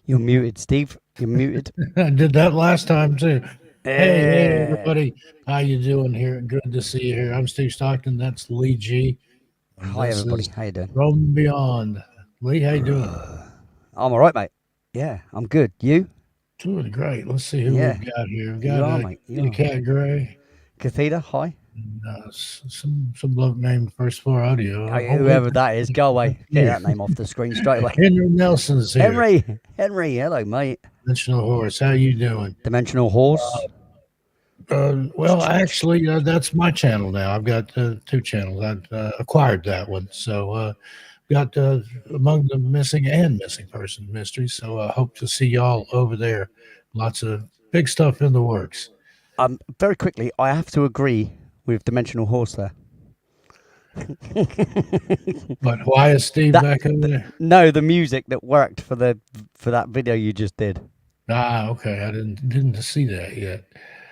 You're muted, Steve. You're muted. I did that last time too. Hey, Yeah. everybody. How you doing here? Good to see you here. I'm Steve Stockton. That's Lee G. And Hi, this everybody. is How you doing? Roam and Beyond. Lee, how you doing? I'm all right, mate. Yeah, I'm good. You? Doing great. Let's see who we've Yeah, got here. We've you got are, mate. You Kitty are. Cat Gray Cathedra, hi. and some bloke named First Floor Audio. Oh, wait, Whoever that is, go away. Get here. that name off the screen straight away. Henry Nelson's here. Henry, hello, mate. Dimensional Horse. How you doing? Dimensional Horse. Well, actually, that's my channel now. I've got two channels. I've acquired that one. So, got Among the Missing and Missing Person Mysteries. So, I hope to see y'all over there. Lots of big stuff in the works. Very quickly, I have to agree with Dimensional Horse there. But why is Steve That back over there? no, the music that worked for that video you just did. Ah, okay. I didn't see that yet.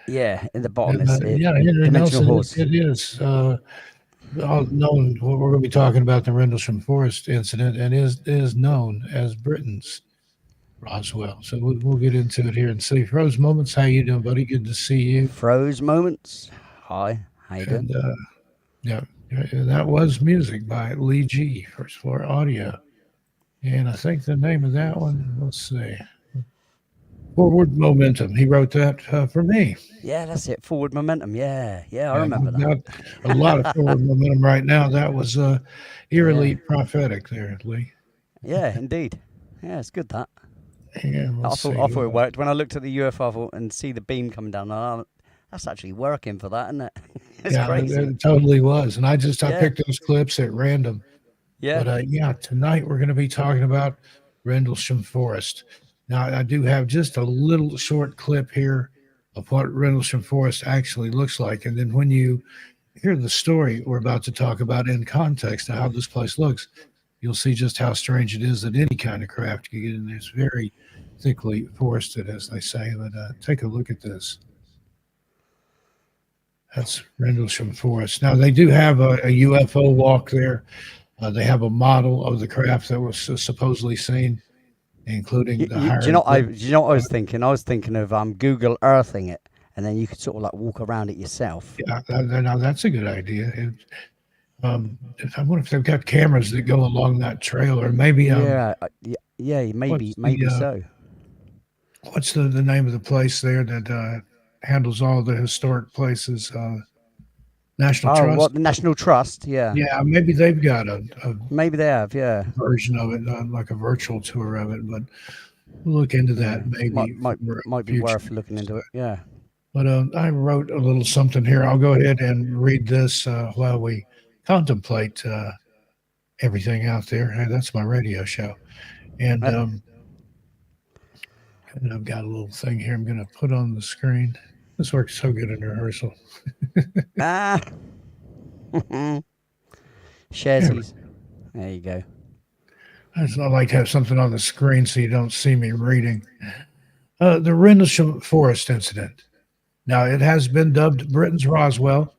Yeah, in the bottom is it, Yeah, Henry Dimensional Nelson. Horse. It is. All known. We're going to be talking about the Rendlesham Forest incident, and is known as Britain's Roswell. So we'll get into it here and see. Froze Moments, how you doing, buddy? Good to see you. Froze Moments. Hi, how you doing? And yeah, and that was music by Lee G, First Floor Audio. And I think the name of that one, let's see, Forward Momentum. He wrote that for me. Yeah, that's it. Forward Momentum. Yeah, I And remember I've got a lot of forward momentum right now. That was eerily prophetic there, Lee. Yeah, indeed. Yeah, it's good that. And I let's thought see. I thought it worked when I looked at the UFO and see the beam coming down. That's actually working for that, isn't it? It's Yeah, crazy. it totally was. And I Yeah, picked those clips at random. yeah. But yeah, tonight we're going to be talking about Rendlesham Forest. Now, I do have just a little short clip here of what Rendlesham Forest actually looks like. And then when you hear the story we're about to talk about in context of how this place looks, you'll see just how strange it is that any kind of craft can get in there. It's very thickly forested, as they say. But take a look at this. That's Rendlesham Forest. Now, they do have a UFO walk there. They have a model of the craft that was supposedly seen, including the Do you higher. know? Do you know what I was thinking? I was thinking of Google Earthing it, and then you could sort of like walk around it yourself. Yeah, now that's a good idea. I wonder if they've got cameras that go along that trail, or maybe Yeah, maybe what's the so. what's the name of the place there that handles all the historic places? National Oh, what, Trust. the National Trust? Yeah, Yeah, maybe they've got a maybe they have. Yeah, version of it, like a virtual tour of it. But we'll look into that might maybe might for might be future worth looking into it. episode. Yeah. But I wrote a little something here. I'll go ahead and read this while we contemplate everything out there. Hey, that's my radio show. And, Uh, and I've got a little thing here I'm going to put on the screen. This works so good in rehearsal. ah, Sharesies. There you go. It's not like to have something on the screen so you don't see me reading. The Rendlesham Forest incident. Now, it has been dubbed Britain's Roswell,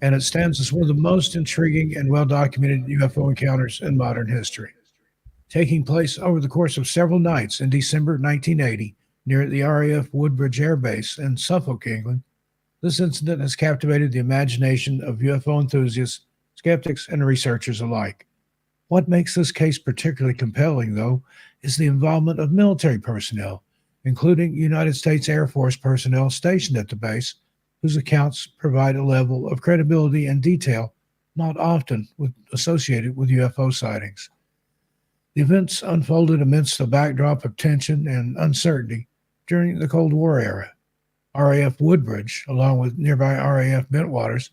and it stands as one of the most intriguing and well documented UFO encounters in modern history. Taking place over the course of several nights in December 1980 near the RAF Woodbridge Air Base in Suffolk, England, this incident has captivated the imagination of UFO enthusiasts, skeptics, and researchers alike. What makes this case particularly compelling, though, is the involvement of military personnel, including United States Air Force personnel stationed at the base, whose accounts provide a level of credibility and detail not often associated with UFO sightings. The events unfolded amidst a backdrop of tension and uncertainty during the Cold War era. RAF Woodbridge, along with nearby RAF Bentwaters,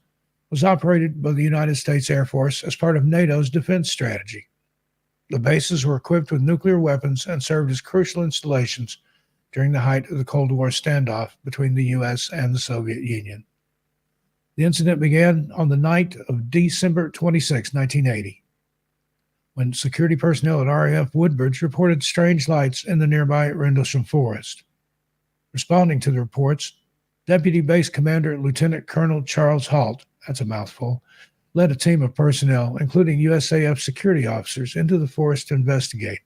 was operated by the United States Air Force as part of NATO's defense strategy. The bases were equipped with nuclear weapons and served as crucial installations during the height of the Cold War standoff between the U.S. and the Soviet Union. The incident began on the night of December 26, 1980, when security personnel at RAF Woodbridge reported strange lights in the nearby Rendlesham Forest. Responding to the reports, Deputy Base Commander Lieutenant Colonel Charles Halt, that's a mouthful, led a team of personnel, including USAF security officers, into the forest to investigate.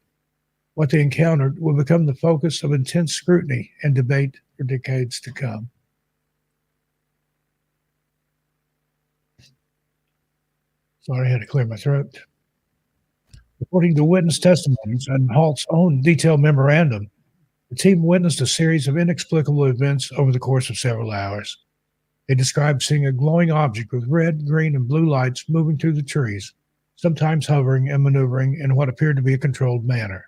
What they encountered would become the focus of intense scrutiny and debate for decades to come. Sorry, I had to clear my throat. According to witness testimonies and Halt's own detailed memorandum, the team witnessed a series of inexplicable events over the course of several hours. They described seeing a glowing object with red, green, and blue lights moving through the trees, sometimes hovering and maneuvering in what appeared to be a controlled manner.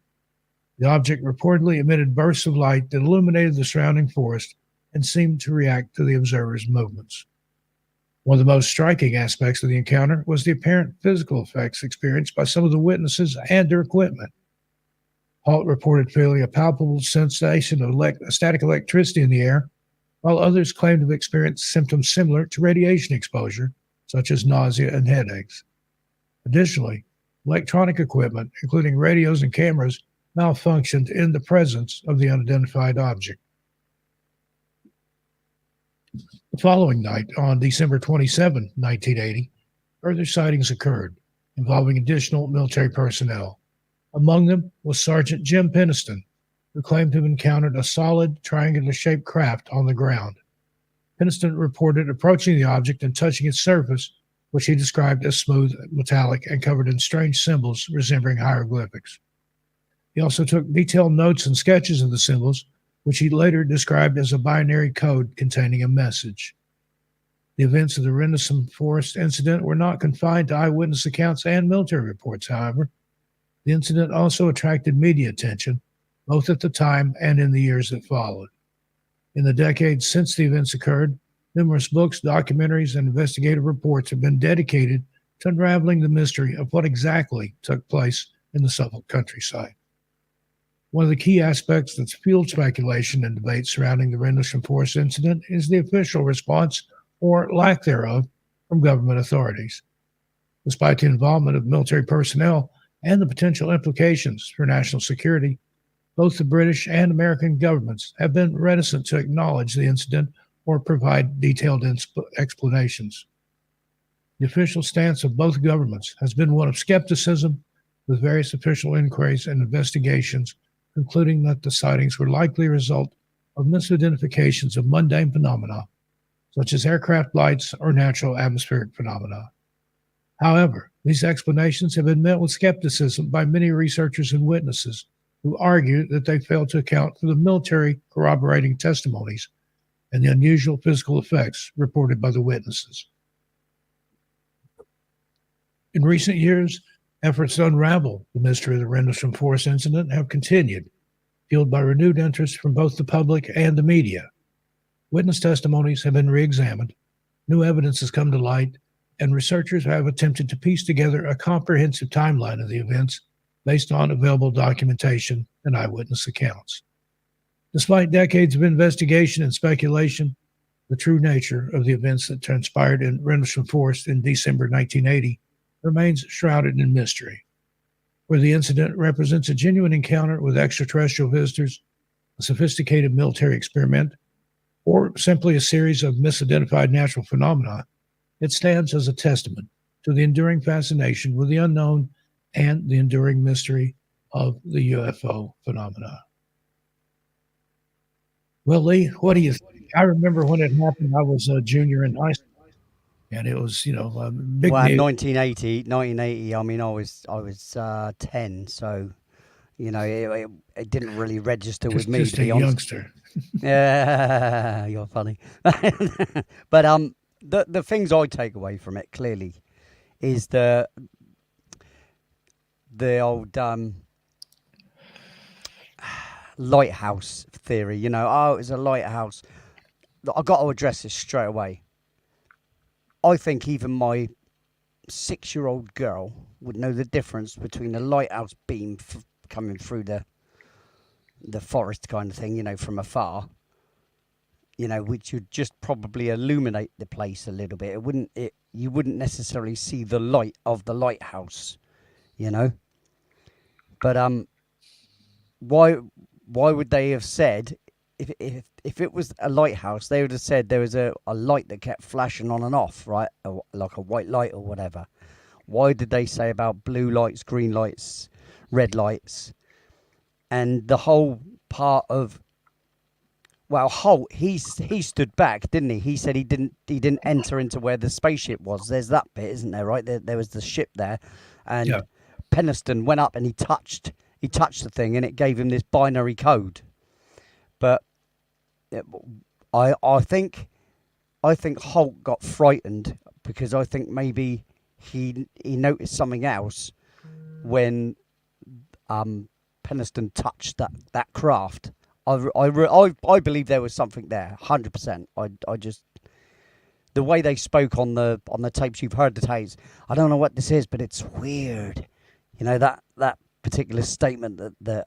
The object reportedly emitted bursts of light that illuminated the surrounding forest and seemed to react to the observer's movements. One of the most striking aspects of the encounter was the apparent physical effects experienced by some of the witnesses and their equipment. Halt reported feeling a palpable sensation of static electricity in the air, while others claimed to have experienced symptoms similar to radiation exposure, such as nausea and headaches. Additionally, electronic equipment, including radios and cameras, malfunctioned in the presence of the unidentified object. The following night, on December 27, 1980, further sightings occurred involving additional military personnel. Among them was Sergeant Jim Peniston, who claimed to have encountered a solid, triangular-shaped craft on the ground. Peniston reported approaching the object and touching its surface, which he described as smooth, metallic, and covered in strange symbols resembling hieroglyphics. He also took detailed notes and sketches of the symbols, which he later described as a binary code containing a message. The events of the Rendlesham Forest incident were not confined to eyewitness accounts and military reports, however. The incident also attracted media attention, both at the time and in the years that followed. In the decades since the events occurred, numerous books, documentaries, and investigative reports have been dedicated to unraveling the mystery of what exactly took place in the Suffolk countryside. One of the key aspects that's fueled speculation and debate surrounding the Rendlesham Forest incident is the official response, or lack thereof, from government authorities. Despite the involvement of military personnel and the potential implications for national security, both the British and American governments have been reticent to acknowledge the incident or provide detailed explanations. The official stance of both governments has been one of skepticism, with various official inquiries and investigations concluding that the sightings were likely a result of misidentifications of mundane phenomena, such as aircraft lights or natural atmospheric phenomena. However, these explanations have been met with skepticism by many researchers and witnesses who argue that they fail to account for the military corroborating testimonies and the unusual physical effects reported by the witnesses. In recent years, efforts to unravel the mystery of the Rendlesham Forest incident have continued, fueled by renewed interest from both the public and the media. Witness testimonies have been re-examined, new evidence has come to light, and researchers have attempted to piece together a comprehensive timeline of the events based on available documentation and eyewitness accounts. Despite decades of investigation and speculation, the true nature of the events that transpired in Rendlesham Forest in December 1980 remains shrouded in mystery. Whether the incident represents a genuine encounter with extraterrestrial visitors, a sophisticated military experiment, or simply a series of misidentified natural phenomena, it stands as a testament to the enduring fascination with the unknown and the enduring mystery of the UFO phenomena. Well, Lee, what do you think? I remember when it happened, I was a junior in high school, and it was, a big Well, deal. 1980. I mean, I was 10, so it didn't really register with me. Just To a be honest, youngster. yeah, you're funny. But the things I take away from it clearly is the old lighthouse theory. Oh, it's a lighthouse. I got to address this straight away. I think even my 6-year-old girl would know the difference between a lighthouse beam coming through the forest kind of thing, from afar, which would just probably illuminate the place a little bit. You wouldn't necessarily see the light of the lighthouse, But why would they have said, if it was a lighthouse, they would have said there was a light that kept flashing on and off, right? Like a white light or whatever. Why did they say about blue lights, green lights, red lights? and the whole part of, well, Holt, he stood back, didn't he? He said he didn't enter into where the spaceship was. There's that bit, isn't there? Right there was the ship there, Yeah. and Penniston went up and he touched the thing, and it gave him this binary code. But it, I think Holt got frightened because I think maybe he noticed something else when Penniston touched that craft. I believe there was something there, 100%. I just, the way they spoke on the tapes, you've heard the tapes. I don't know what this is, but it's weird. You know, that particular statement that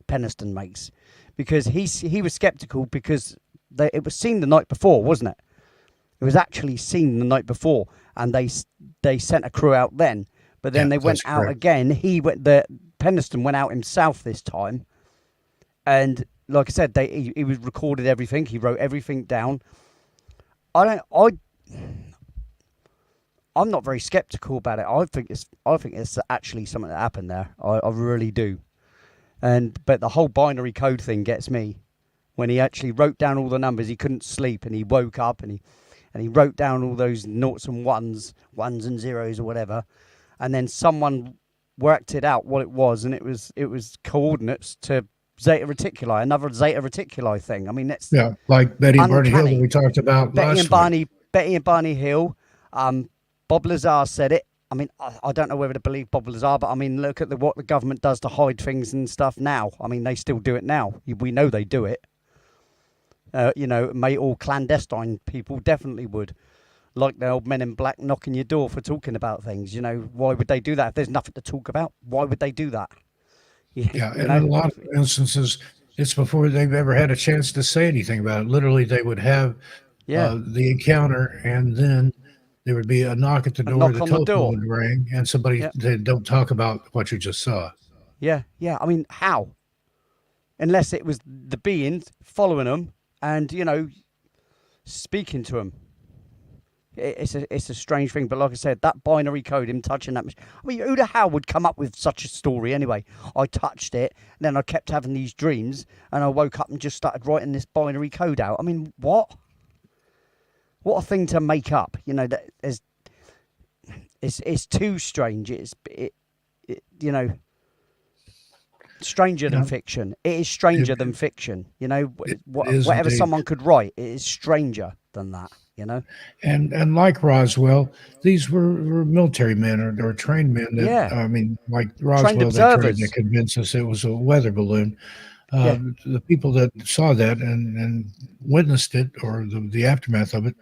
Penniston makes, because he was skeptical because it was seen the night before, wasn't it? It was actually seen the night before, and they sent a crew out then. But then they went out again. Penniston went out himself this time, and like I said, he was recorded everything. He wrote everything down. I'm not very skeptical about it. I think it's actually something that happened there. I really do. But the whole binary code thing gets me. When he actually wrote down all the numbers, he couldn't sleep, and he woke up and he wrote down all those noughts and ones and zeros or whatever, and then someone worked it out what it was, and it was coordinates to Zeta Reticuli, another Zeta Reticuli thing. I mean, that's like Betty and Barney Hill that we talked about last week. Betty and Barney Hill. Bob Lazar said it. I mean, I don't know whether to believe Bob Lazar, but I mean, look at what the government does to hide things and stuff now. I mean, they still do it now. We know they do it. All clandestine people definitely would. Like the old men in black knocking your door for talking about things. You know, why would they do that? If there's nothing to talk about, why would they do that? Yeah, in a lot of instances, it's before they've ever had a chance to say anything about it. Literally, they would have the encounter, and then there would be a knock at the door, the telephone would ring, and somebody said, "Don't talk about what you just saw." Yeah. I mean, how? Unless it was the beings following them and, speaking to them. It's a strange thing, but like I said, that binary code, him touching that machine. I mean, who the hell would come up with such a story anyway? I touched it, and then I kept having these dreams, and I woke up and just started writing this binary code out. I mean, what? What a thing to make up. You know, that is, it's too strange. Stranger than fiction. It is stranger than fiction. You know, whatever someone could write, it is stranger than that. You know, and like Roswell, these were military men or trained men. I mean, like Roswell, they tried to convince us it was a weather balloon. The people that saw that and witnessed it, or the aftermath of it,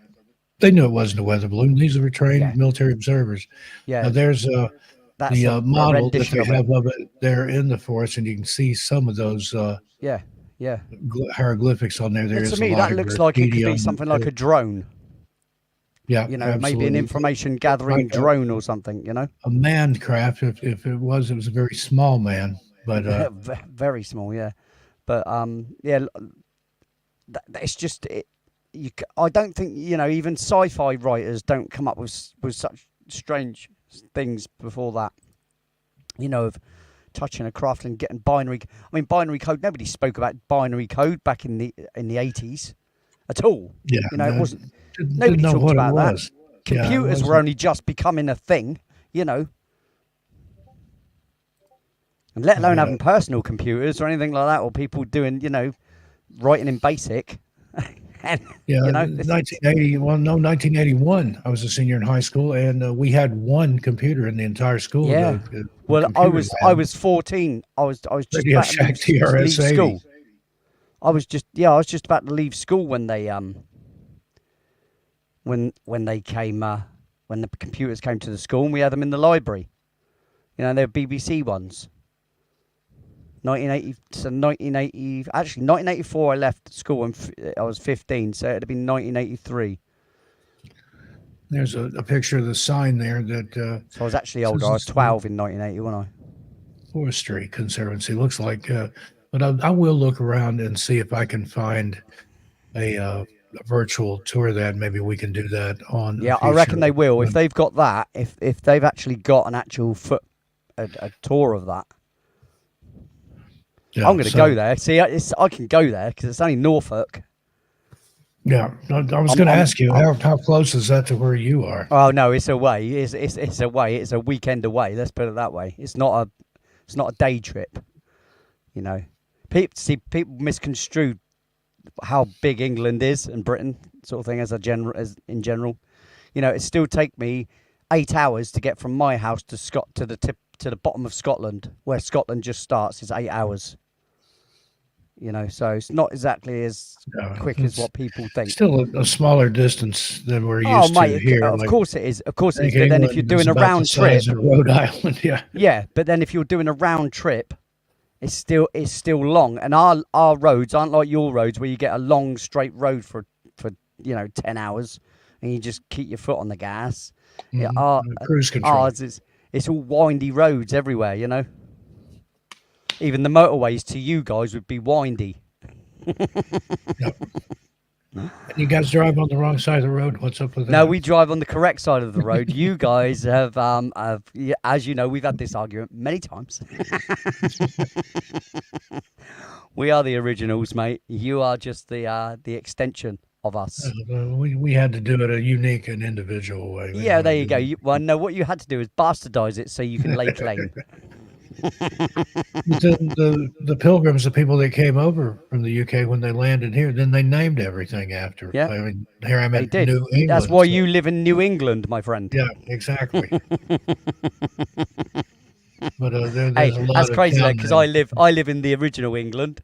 they knew it wasn't a weather balloon. These were trained military observers. Yeah, there's the model that they have of it there in the forest, and you can see some of those hieroglyphics on there. To me, that looks like it could be something like a drone. Yeah, absolutely. Maybe an information gathering drone or something. You know, a manned craft. If it was a very small man, but very small. Yeah, but it's just I don't think even sci-fi writers don't come up with such strange things before that. Of touching a craft and getting binary. I mean, binary code. Nobody spoke about binary code back in the 80s at all. Yeah, it wasn't. Nobody talked about that. Computers were only just becoming a thing, and let alone having personal computers or anything like that, or people doing, writing in BASIC. 1981. I was a senior in high school, and we had one computer in the entire school. Yeah. I was 14. I was just about to leave school. I was just about to leave school when they when they came when the computers came to the school, and we had them in the library. They were BBC ones. 1984 I left school and I was 15, so it'd have been 1983. There's a picture of the sign there that so I was actually older. I was 12 in 1980, wasn't I? Forestry Conservancy looks like, but I will look around and see if I can find a virtual tour of that. Maybe we can do that on. Yeah, I reckon they will. If they've got that, if they've actually got an actual a tour of that. I'm Yeah. going to So go there. See, I can go there because it's only Norfolk. yeah, I was I'm, going to I'm, ask you I'm, how close is that to where you are? oh no, it's away. It's away. It's a weekend away. Let's put it that way. It's not a day trip. You know, people misconstrue how big England is and Britain, sort of thing, as in general. You know, it still take me 8 hours to get from my house to the tip to the bottom of Scotland, where Scotland just starts. Is 8 hours. You know, so it's not exactly as quick as It's what people think. still a smaller distance than we're Oh, used to mate, here. of Like course it is. Of course I it is. think But then if you're England is doing a about the round size trip, of Rhode Island. Yeah. yeah. But then if you're doing a round trip, it's still long, and our roads aren't like your roads where you get a long straight road for 10 hours, and you just keep your foot on the gas. Yeah, Cruise control. ours is it's all windy roads everywhere. You know, even the motorways to you guys would be windy. Yep. And you guys drive on the wrong side of the road. What's up with No, that? we drive on the correct side of the road. You guys have yeah, as you know, we've had this argument many times. We are the originals, mate. You are just the extension of us. We had to do it a unique and individual way. We Yeah, don't there want you to go. do Well, no, what you had to do is bastardize it so you can lay claim. But then the pilgrims, the people that came over from the UK when they landed here, then they named everything after. Yeah, I mean, here I'm they in did. New That's England. why So you live in New England, my friend. yeah, exactly. But Hey, there's a lot that's of crazy though, town because names. I live in the original England,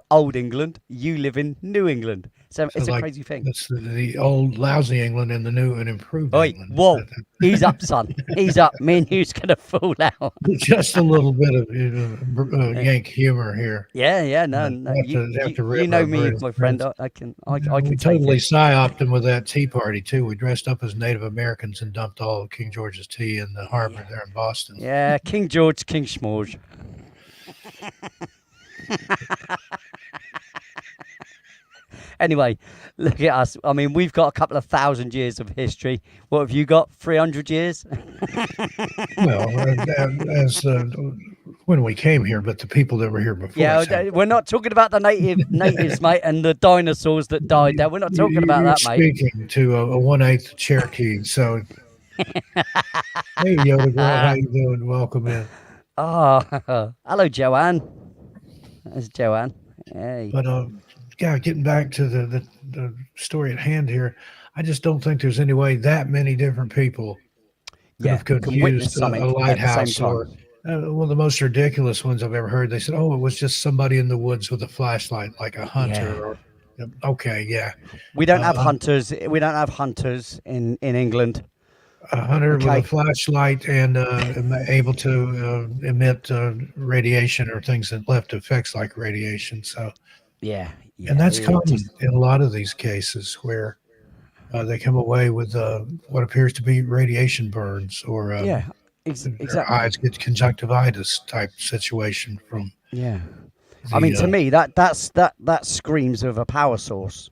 old England. You live in New England, so So it's a like crazy thing. that's the old lousy England and the new and improved Oi, England. whoa, he's up, son. He's up. Me and you's gonna fall out. Just a little bit of Uh, Yank humor here. yeah, yeah, no, no. You, Have you, to rib you know our me, British my friend. friends. I We can take totally it. psyoped them with that Tea Party too. We dressed up as Native Americans and dumped all of King George's tea in the Yeah, harbor there in Boston. yeah. King George, King Schmorge. Anyway, look at us. I mean, we've got a couple of thousand years of history. What have you got? 300 years? Well, as when we came here, but the people that were here before Yeah, us had. we're not talking about the natives, mate, and the dinosaurs that died there. We're not talking about You're that, mate. speaking to a 1/8 Cherokee. So, hey, Yoda girl, how you doing? Welcome in. Oh, hello, Joanne. That's Joanne. Hey. But yeah, getting back to the story at hand here, I just don't think there's any way that many different people could Yeah, have can witness confused something a at the same lighthouse time. or one of the most ridiculous ones I've ever heard. They said, "Oh, it was just somebody in the woods with a flashlight, like a hunter." Yeah. Or okay, yeah, We don't have uh, hunters. We don't have hunters in England. a hunter with a Okay. flashlight and able to emit radiation or things that left effects like radiation. So, Yeah, and yeah. that's It common just in a lot of these cases where they come away with what appears to be radiation burns or yeah. their Exactly. eyes get conjunctivitis type situation from Yeah. I mean, the to me, that screams of a power source.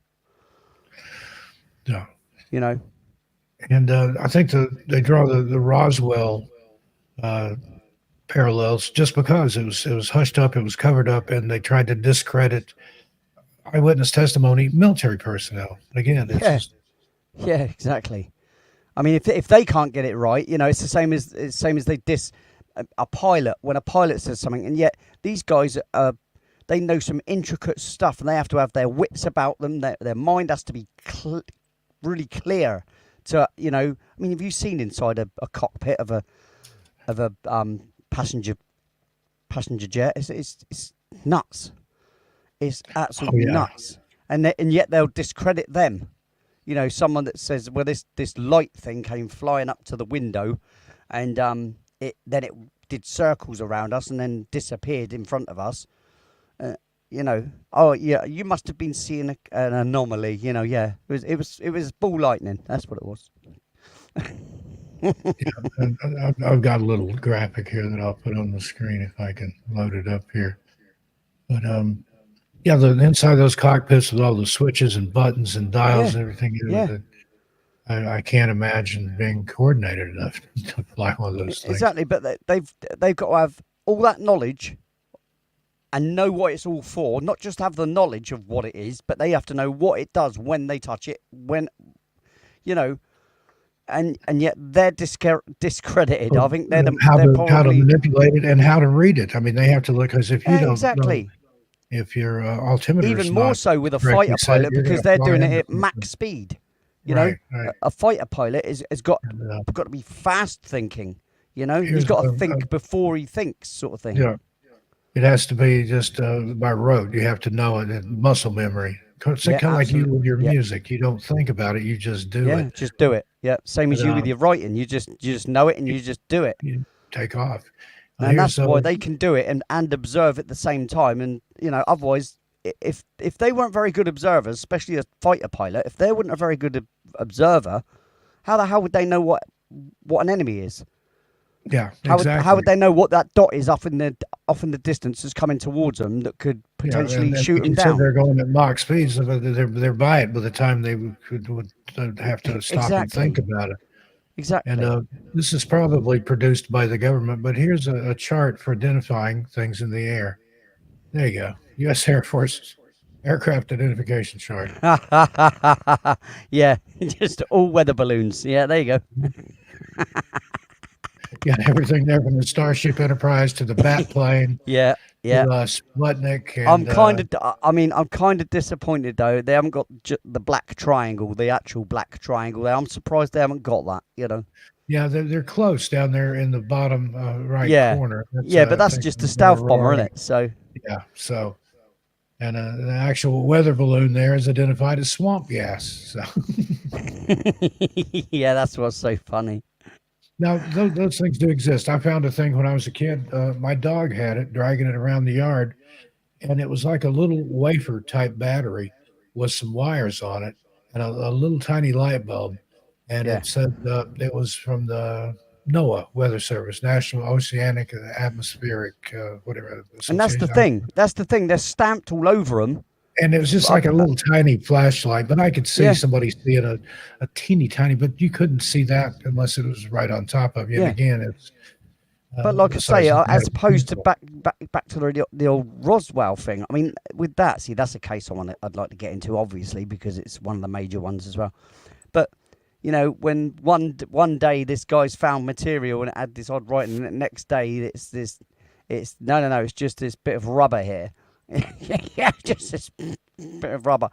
yeah. You know. And I think they draw the Roswell uh, parallels just because it was hushed up, it was covered up, and they tried to discredit eyewitness testimony, military personnel. Again, it's Yeah. just Yeah. Exactly. I mean, if they can't get it right, it's the same as they diss a pilot when a pilot says something, and yet these guys they know some intricate stuff, and they have to have their wits about them. Their mind has to be really clear. To I mean, have you seen inside a cockpit of a passenger jet? It's nuts. It's oh absolutely yeah. nuts, and yet they'll discredit them. Someone that says, well, this light thing came flying up to the window, and it did circles around us and then disappeared in front of us. Oh yeah, you must have been seeing an anomaly. Yeah, it was ball lightning. That's what it was. And I've got a little graphic here that I'll put on the screen if I can load it up here. But yeah, the inside of those cockpits with all the switches and buttons and dials Yeah, and everything. yeah, I can't imagine being coordinated enough to fly one of those things. exactly. But they've got to have all that knowledge and know what it's all for. Not just have the knowledge of what it is, but they have to know what it does when they touch it. When you know, and yet they're discredited. I think they're How to probably manipulate it and how to read it. I mean, they have to look, because if you don't know, exactly. if your altimeter is Even more not so with a correctly fighter set, pilot you're going because to they're fly doing it into at something. max speed. You know, Right, right. a fighter pilot has got And, got to be fast thinking. You know, he's here's got to think before he thinks, sort of thing. yeah, it has to be just by rote. You have to know it, and muscle memory. It's Yeah, kind of like you absolutely. with your Yeah, music. You don't think about it; you just do yeah, it. just do it. Yeah, same And as you with your writing. You just know it and you just do it. you take off. And Here's that's why they can do it and observe at the same time. And otherwise, if they weren't very good observers, especially a fighter pilot, if they weren't a very good observer, how the hell would they know what an enemy is? yeah, How exactly. would they know what that dot is off in the distance is coming towards them that could Yeah, potentially and shoot like them you said, down? they're going at Mach speeds. So they're by it by the time they would have to stop and think Exactly, about it. And exactly. this is probably produced by the government, but here's a chart for identifying things in the air. There you go. U.S. Air Force aircraft identification chart. Yeah, just all weather balloons. Yeah, there you go. You got everything there from the Starship Enterprise to the Bat plane Yeah, to yeah. Sputnik, I'm and kind of, I mean, I'm kind of disappointed though. They haven't got the black triangle, the actual black triangle there. I'm surprised they haven't got that. yeah, they're close down there in the bottom right Yeah, corner. That's yeah, but I that's think just a near stealth bomber, isn't Aurora. it? So, Yeah, so and the actual weather balloon there is identified as swamp gas. So yeah, that's what's so funny. now those things do exist. I found a thing when I was a kid. My dog had it, dragging it around the yard, and it was like a little wafer type battery with some wires on it and a little tiny light bulb. And Yeah, it said it was from the NOAA Weather Service, National Oceanic and Atmospheric whatever and that's the Association. thing. That's the thing. They're stamped all over them. And it was just like a little tiny flashlight, but I could see Yeah, somebody seeing a teeny tiny, but you couldn't see that unless it was right on top of you. And yeah. again, it's But like the I say, size of as a opposed to pencil. back to the old Roswell thing. I mean, with that, see, that's a case I'd like to get into, obviously, because it's one of the major ones as well. But when one day this guy's found material and it had this odd writing, and the next day it's no, it's just this bit of rubber here. Yeah, just this bit of rubber.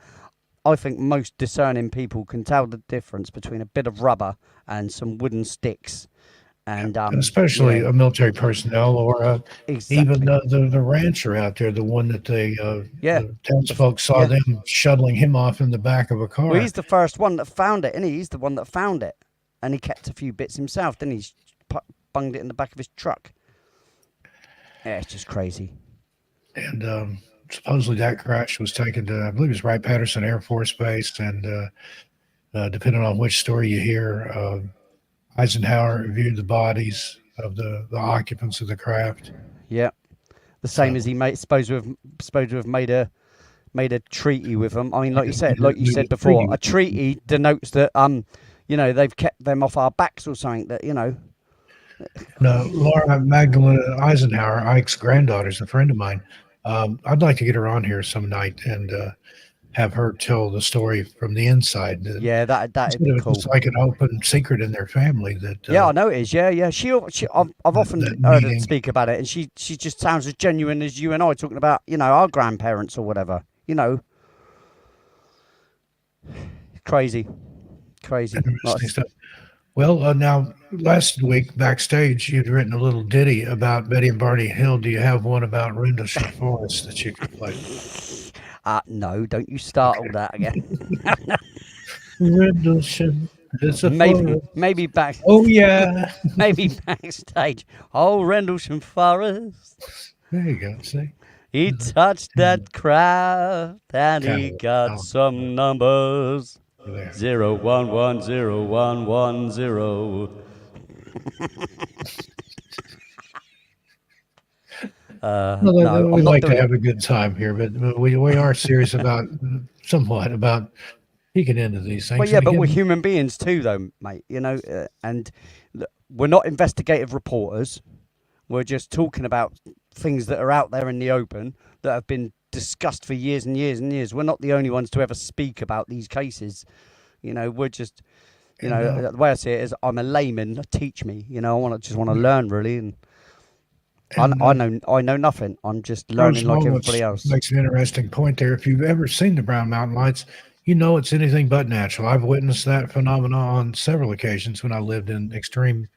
I think most discerning people can tell the difference between a bit of rubber and some wooden sticks. And And especially a military personnel or even exactly. the rancher out there, the one that Yeah, the townsfolk saw yeah. them shuttling him off in the back of a Well, car. he's the first one that found it, and he's the one that found it, and he kept a few bits himself. Then he's bunged it in the back of his truck. Yeah, it's just crazy. And supposedly that crash was taken to, I believe it's Wright-Patterson Air Force Base. And depending on which story you hear, Eisenhower viewed the bodies of the occupants of the craft. Yeah, the same So as he supposed to have made a treaty with them. I mean, like like you made a said before, treaty a with them. treaty denotes that they've kept them off our backs or something. That. No, Laura Magdalene Eisenhower, Ike's granddaughter, is a friend of mine. I'd like to get her on here some night and have her tell the story from the inside. Yeah, that'd Instead be of it cool. just like an open secret in their family Yeah, I know it is. Yeah, yeah. I've often that heard her meeting. speak about it, and she just sounds as genuine as you and I talking about our grandparents or whatever. Crazy, crazy. Interesting stuff. Well, now last week backstage, you'd written a little ditty about Betty and Barney Hill. Do you have one about Rendlesham Forest that you could play? No, don't you start all Okay. that again. Rendlesham is a maybe, forest. maybe back, Oh yeah. maybe backstage. Oh, Rendlesham Forest. There you go. See, He touched that craft and kind he of got some numbers. there. 0110110. Well, No, we I'm not like to doing it. have a good time here, but we are serious about somewhat about peeking into these Well, things. yeah, And but we're again, human beings too, though, mate. And we're not investigative reporters. We're just talking about things that are out there in the open that have been discussed for years and years and years. We're not the only ones to ever speak about these cases. We're just, And the way I see it is, I'm a layman. Teach me. I just want to learn really, and and I know nothing. I'm just learning like Roswell, everybody which else. makes an interesting point there. If you've ever seen the Brown Mountain Lights, you know it's anything but natural. I've witnessed that phenomenon on several occasions when I lived in extreme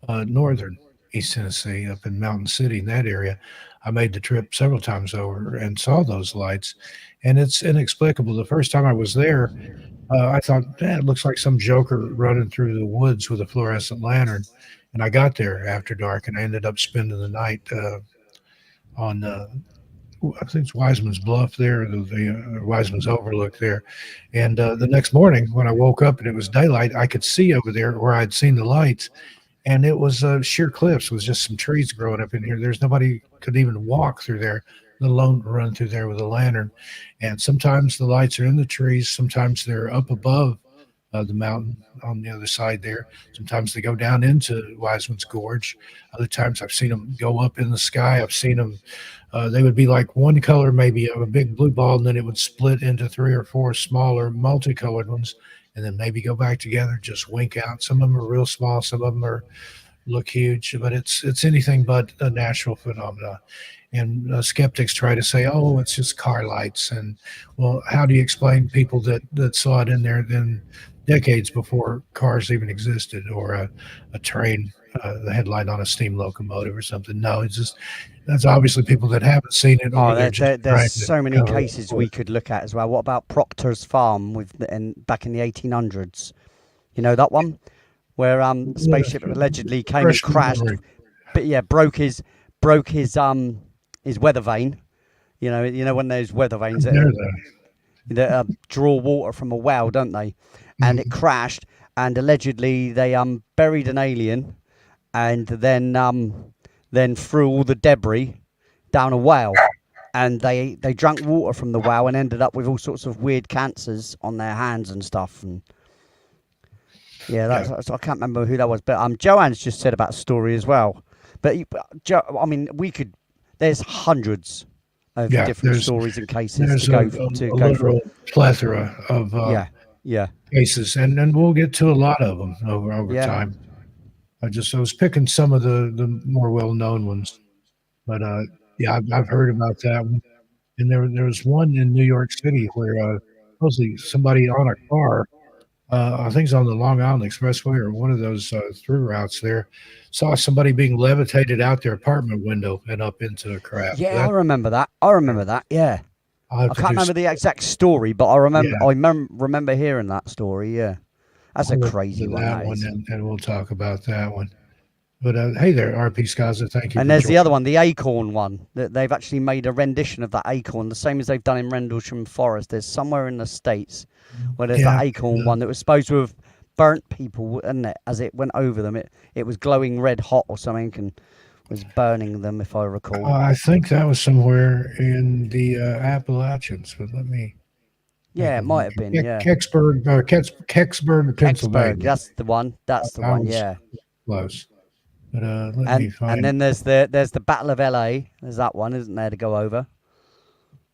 northern East Tennessee, up in Mountain City, in that area. I made the trip several times over and saw those lights, and it's inexplicable. The first time I was there, I thought, it looks like some joker running through the woods with a fluorescent lantern. And I got there after dark, and I ended up spending the night on I think it's Wiseman's Bluff there, the Wiseman's Overlook there. And the next morning, when I woke up and it was daylight, I could see over there where I'd seen the lights, and it was sheer cliffs with just some trees growing up in here. There's nobody could even walk through there, let alone run through there with a lantern. And sometimes the lights are in the trees, sometimes they're up above the mountain on the other side there. Sometimes they go down into Wiseman's Gorge. Other times I've seen them go up in the sky. I've seen them. They would be like one color, maybe of a big blue ball, and then it would split into three or four smaller multicolored ones, and then maybe go back together, just wink out. Some of them are real small. Some of them are look huge, but it's anything but a natural phenomenon. And skeptics try to say, "Oh, it's just car lights." And well, how do you explain people that saw it in there then decades before cars even existed, or a train, the headlight on a steam locomotive or something? No, it's just that's obviously people that haven't seen it, or Oh, they're just there's trying to so many cover it cases up. we could look at as well. What about Proctor's Farm back in the 1800s? You know that one where spaceship allegedly came and Fresh crashed, memory. but yeah, broke his weather vane. When those weather vanes There, that draw water from a well, don't they? And it Mhm. crashed, and allegedly they buried an alien, and then threw all the debris down a well, and they drank water from the well and ended up with all sorts of weird cancers on their hands and stuff. And yeah, Yeah, I can't remember who that was, but Joanne's just said about a story as well. But I mean, we could. There's hundreds of yeah. different stories and cases to There's a go through. literal plethora of Yeah, yeah, cases, and we'll get to a lot of them over yeah, time. I was picking some of the more well known ones, but yeah, I've heard about that one. And there was one in New York City where supposedly somebody on a car, I think it's on the Long Island Expressway or one of those through routes there, saw somebody being levitated out their apartment window and up into a craft. yeah. I That remember that. I remember that. Yeah, I'll have I to can't do. remember the exact story, but I remember. Yeah, I remember hearing that story. Yeah, that's a I'll look crazy into one. that That one is. and we'll talk about that one. But hey there, RP Skaza, thank you And for there's the other joining. one, the acorn one. That they've actually made a rendition of that acorn, the same as they've done in Rendlesham Forest. There's somewhere in the States where there's that Yeah, acorn one that was supposed to have burnt people, wasn't it? As it went over them, it was glowing red hot or something and was burning them, if I recall. I think that was somewhere in the Appalachians, but let me take Yeah, a it might look. have been. Yeah, Kecksburg, Kecksburg. Pennsylvania. That's the one. That's the I one. was Yeah. close, but let me And find. then there's the Battle of L.A. There's that one, isn't there, to go over?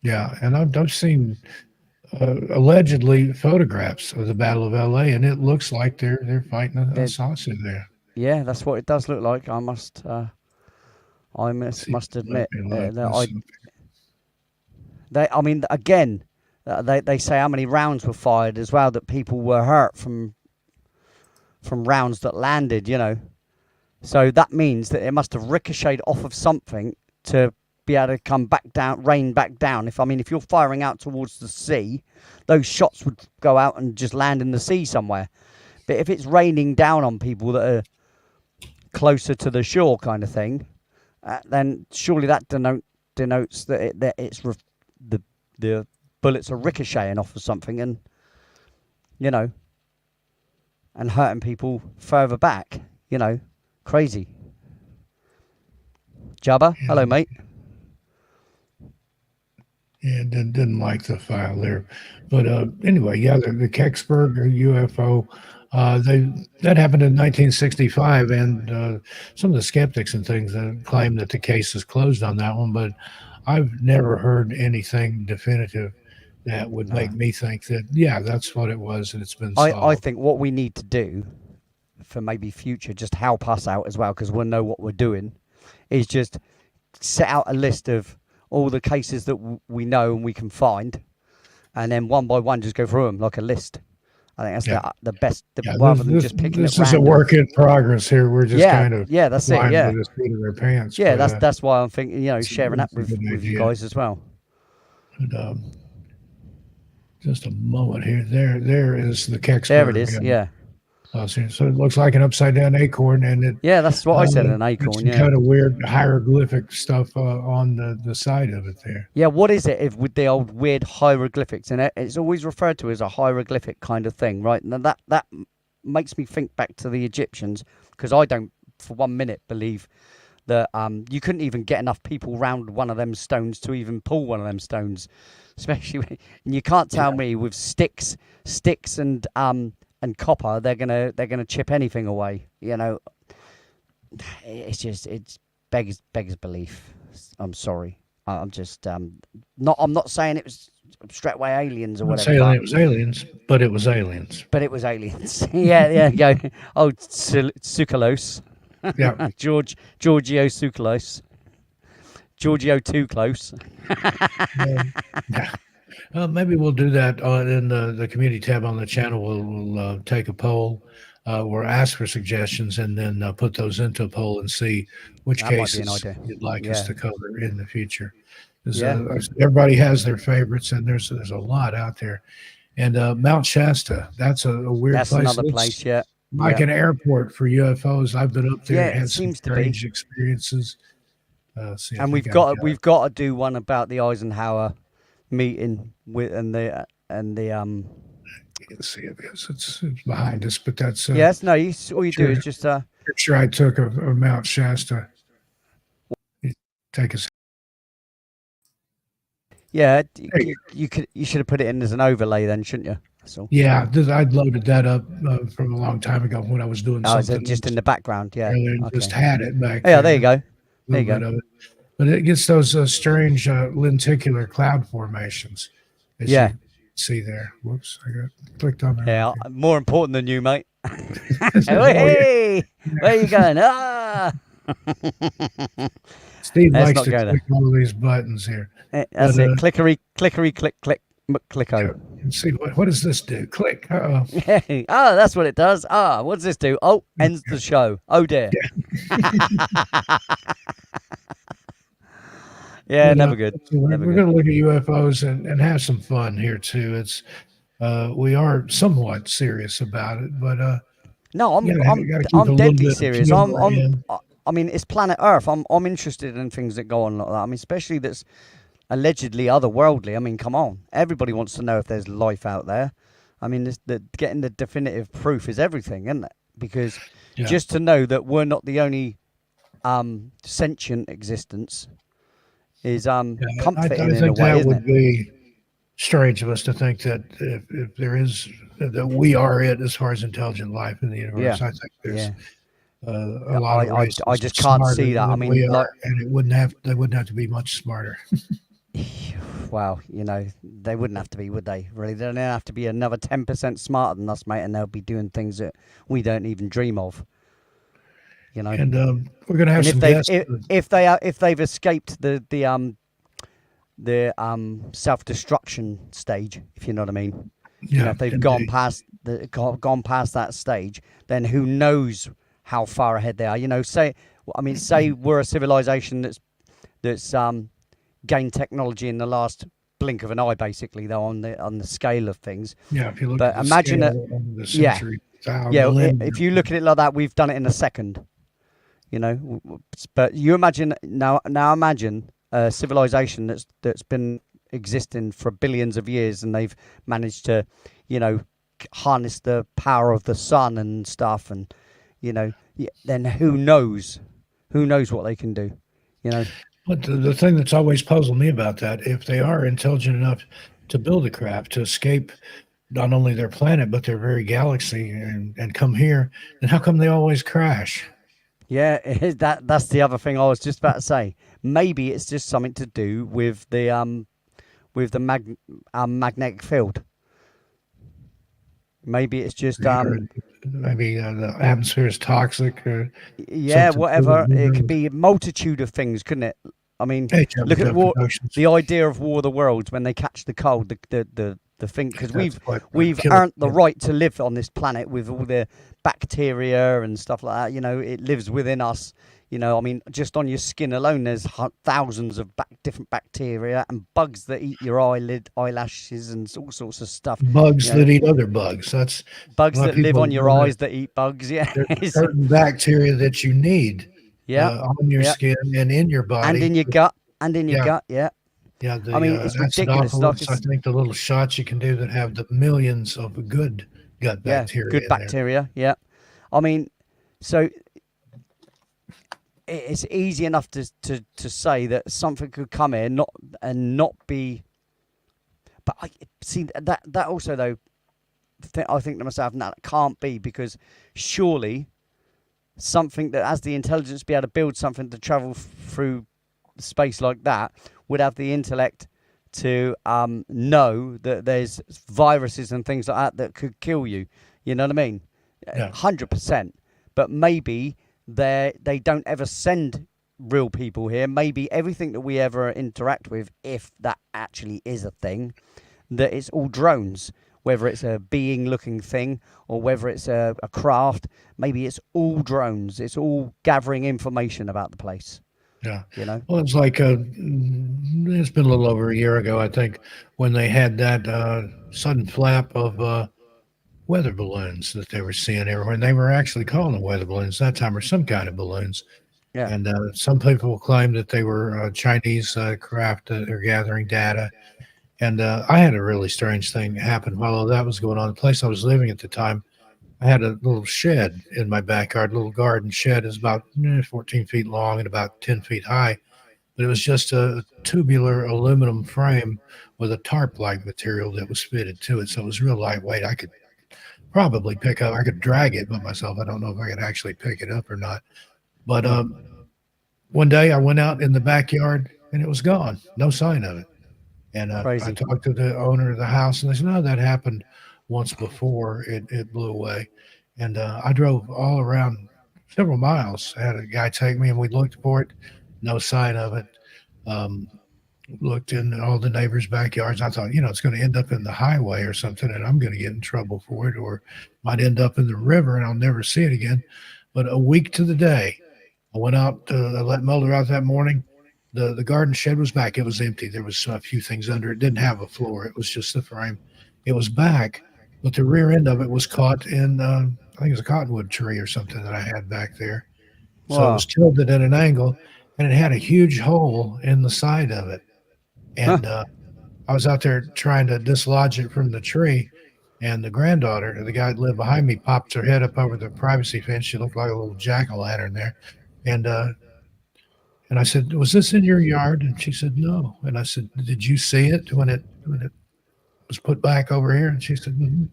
Yeah, and I've seen allegedly photographs of the Battle of L.A., and it looks like they're fighting a They saucer there. Yeah, that's what it does look like. I Let's see, must let admit me look that this up. I mean, again, they say how many rounds were fired as well. That people were hurt from rounds that landed. So that means that it must have ricocheted off of something to be able to come back down, rain back down. If you're firing out towards the sea, those shots would go out and just land in the sea somewhere. But if it's raining down on people that are closer to the shore, kind of thing, then surely that denotes that the bullets are ricocheting off of something and you know and hurting people further back. Crazy. Jabba, hello Yeah, mate. Yeah, didn't like the file there, but anyway, yeah, the Kecksburg UFO, they that happened in 1965, and some of the skeptics and things that claim that the case is closed on that one, but I've never heard anything definitive that would make No. me think that yeah, that's what it was, and it's been I solved. think what we need to do for maybe future, just help us out as well, because we'll know what we're doing, is just set out a list of all the cases that we know and we can find, and then one by one just go through them like a list. I think that's Yeah, the best, yeah. rather than just picking at This is a random. work in progress here. We're just Yeah, kind of yeah, that's it. flying by Yeah, the seat of our pants, yeah, but that's why I'm thinking, sharing that it's a good with you idea. guys as well. But, just a moment here. There is the There it Kecksburg. is. Yeah, So it looks like an upside down acorn, and yeah, that's what I said. An got acorn. some Yeah, kind of weird hieroglyphic stuff on the side of it there. yeah. What is it if with the old weird hieroglyphics? And it's always referred to as a hieroglyphic kind of thing, right? And that makes me think back to the Egyptians, because I don't for 1 minute believe that you couldn't even get enough people round one of them stones to even pull one of them stones, especially and you can't tell me with sticks and copper they're gonna chip anything away. It's beggars belief. I'm sorry. I'm just I'm not saying it was straight away aliens or I'm not whatever, saying it was aliens, but it was aliens. but it was aliens. Yeah, go. Oh, Sukalos. Yeah. Giorgio Sukalos. Giorgio Too Close. Um, yeah. Maybe we'll do that in the community tab on the channel. We'll take a poll or ask for suggestions, and then put those into a poll and see which That might be an cases idea. you'd like us Yeah, to cover in the future. 'Cause, yeah. everybody has their favorites, and there's a lot out there. And Mount Shasta, that's a weird That's place. another It's place. Yeah, like yeah, an airport for UFOs. I've been up there yeah. and It had some seems to be. strange experiences. See, I And think we've I've got got. we've got to do one about the Eisenhower meeting with and the. Let's see if it's behind us, but that's Yes, no. All you do sure. is just Picture I took of Mount Shasta. You take us. yeah. Hey, You should have put it in as an overlay then, shouldn't you? That's all. yeah, I'd loaded that up from a long time ago when I was doing Oh, is it something just in else the background? Yeah. earlier and just Okay. had it back Yeah. there, There you a go. There little you bit go. of it. But it gets those strange lenticular cloud formations, as Yeah. you see there. Whoops, I got clicked on the wrong Yeah. More important than you, mate. thing. Oh, yeah. Hey, where you going? Ah. Steve Let's likes not to go there. click all these buttons here. But That's it. Clickery, clickery, click, click, yeah, clicko. let's see what does this do? Click. Uh-oh. Oh, that's what it does. What does this do? Oh, ends the show. Oh dear. Yeah, But never good. so Never we're good. going to look at UFOs and have some fun here too. It's we are somewhat serious about it, but No, I'm you I'm got to keep a I'm little deadly bit of serious. humor in. I mean, it's planet Earth. I'm interested in things that go on like that. I mean, especially that's allegedly otherworldly. I mean, come on. Everybody wants to know if there's life out there. I mean, getting the definitive proof is everything, isn't it? Because Yeah, just to know that we're not the only sentient existence is yeah. comforting I in a think way, that isn't would it? be strange of us to think that if there is that we are it as far as intelligent life in the Yeah, universe. I think there's yeah. a lot of I races just can't smarter see that. I than we mean, like, are, and they wouldn't have to be much smarter. well, they wouldn't have to be, would they? Really, they don't have to be another 10% smarter than us, mate, and they'll be doing things that we don't even dream of. You know, And we're going to have and if some they've guests. if they've escaped the self destruction stage, if you know what I mean. Yeah, If they've indeed. gone past that stage, then who knows how far ahead they are? Say we're a civilization that's gained technology in the last blink of an eye, basically, though on the scale of things. Yeah, if you look But at the imagine scale it. over the Yeah, century, yeah. millennia. If you look at it like that, we've done it in a second. But you imagine now. Now imagine a civilization that's been existing for billions of years, and they've managed to, harness the power of the sun and stuff, and then who knows what they can do, you know. But the thing that's always puzzled me about that, if they are intelligent enough to build a craft to escape not only their planet but their very galaxy and come here, then how come they always crash? Yeah, that's the other thing I was just about to say. Maybe it's just something to do with the magnetic field. Maybe it's just Or maybe the atmosphere is toxic or yeah, something to do whatever. It could with be a multitude of things, couldn't it? I mean, look at HF war. productions. The idea of War of the Worlds when they catch the cold, the thing, because That's what we've killed earned the it. right to live on this planet with all the bacteria and stuff like that. You know, it lives within us. You know, I mean, just on your skin alone, there's thousands of different bacteria and bugs that eat your eyelashes, and all sorts of stuff. Bugs You know, that eat other bugs. That's a bugs lot of that live people on your don't have. eyes that eat bugs. Yeah, There's certain bacteria that you need yeah, on your yeah, skin and in your and body. in your gut, and in your Yeah, gut. Yeah, yeah. I The mean, it's ridiculous. Like acidophilus, I it's think the little shots you can do that have the millions of good gut yeah, good bacteria in there. bacteria. Yeah, I mean, so it's easy enough to say that something could come in not be. But I see that also though. I think to myself, no, that can't be because surely something that has the intelligence to be able to build something to travel through space like that would have the intellect to know that there's viruses and things like that that could kill you. You know what I mean? Yeah, 100%. But maybe they don't ever send real people here. Maybe everything that we ever interact with, if that actually is a thing, that it's all drones. Whether it's a being-looking thing or whether it's a craft, maybe it's all drones. It's all gathering information about the place. yeah. You know? Well, it's like it's been a little over a year ago, I think, when they had that sudden flap of weather balloons that they were seeing everywhere. And they were actually calling them weather balloons that time, or some kind of balloons. Yeah. And some people claim that they were Chinese craft that are gathering data. And I had a really strange thing happen while that was going on. The place I was living at the time, I had a little shed in my backyard, a little garden shed. Is about 14 feet long and about 10 feet high. But it was just a tubular aluminum frame with a tarp-like material that was fitted to it. So it was real lightweight. I could probably pick up. I could drag it by myself. I don't know if I could actually pick it up or not. But Yeah. one day I went out in the backyard and it was gone. No sign of it. And I Crazy. talked to the owner of the house, and they said, "No, that happened once before. It blew away." And I drove all around several miles. I had a guy take me, and we looked for it. No sign of it. Um, Looked in all the neighbors' backyards. I thought, it's going to end up in the highway or something, and I'm going to get in trouble for it, or might end up in the river, and I'll never see it again. But a week to the day, I went out to let Mulder out that morning. The garden shed was back. It was empty. There was a few things under it. Didn't have a floor. It was just the frame. It was back, but the rear end of it was caught in I think it was a cottonwood tree or something that I had back there. So it was Wow. tilted at an angle, and it had a huge hole in the side of it. Huh. And I was out there trying to dislodge it from the tree, and the granddaughter, the guy that lived behind me, popped her head up over the privacy fence. She looked like a little jack o' lantern there, and and I said, "Was this in your yard?" And she said, "No." And I said, "Did you see it when it was put back over here?" And she said, "Mhm."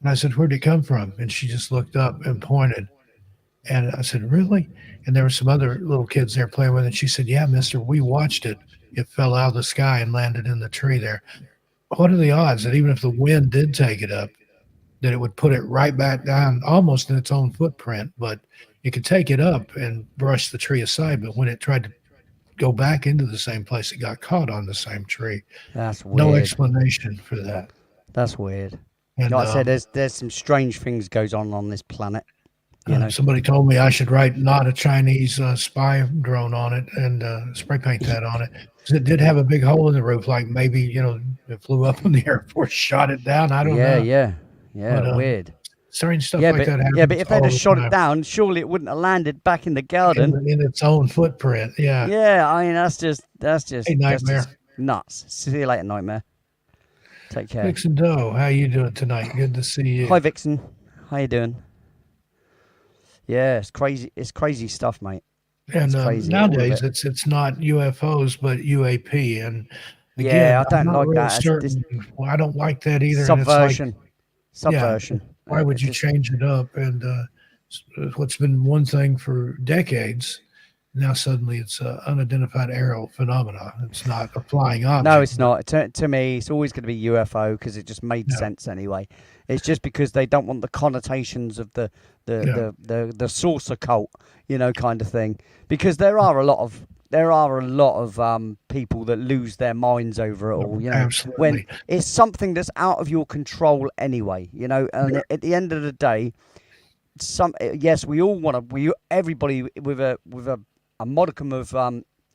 And I said, "Where'd it come from?" And she just looked up and pointed. And I said, "Really?" And there were some other little kids there playing with it. And she said, "Yeah, mister, we watched it. It fell out of the sky and landed in the tree there. What are the odds that even if the wind did take it up, that it would put it right back down almost in its own footprint, but it could take it up and brush the tree aside. But when it tried to go back into the same place, it got caught on the same tree. That's No weird. explanation for that. That's weird. And Like I said, there's some strange things goes on this planet. You know. somebody told me I should write "not a Chinese spy drone" on it and spray paint that on it. 'Cause it did have a big hole in the roof, like maybe it flew up when the Air Force shot it down. I don't Yeah, know, yeah, yeah. but Weird. strange stuff like that Yeah, but happens if they'd all have the shot it time down, surely it wouldn't have landed back in the garden. in its own footprint. Yeah. Yeah, I mean Hey, that's just Nightmare. nuts. See you later, nightmare. Take care. Vixen Doe, how you doing tonight? Good to see Hi, you. Vixen. How you doing? Yeah, it's crazy. It's crazy stuff, mate. And It's crazy, all of nowadays, it. it's not UFOs, but UAP. And Yeah, again, I I'm don't not like real that. It's this certain. Well, I don't like that either. And it's like, subversion, yeah, subversion. why would It you just change it up? And what's been one thing for decades, now suddenly it's an unidentified aerial phenomena. It's not a flying no, object, it's but not. To me, it's always going to be UFO because it just made yeah, sense anyway. It's just because they don't want the connotations of yeah, the saucer cult, kind of thing. Because there are a lot of people that lose their minds over it all. When absolutely. it's something that's out of your control anyway. And Yeah, at the end of the day, yes, we all want to. Everybody with a modicum of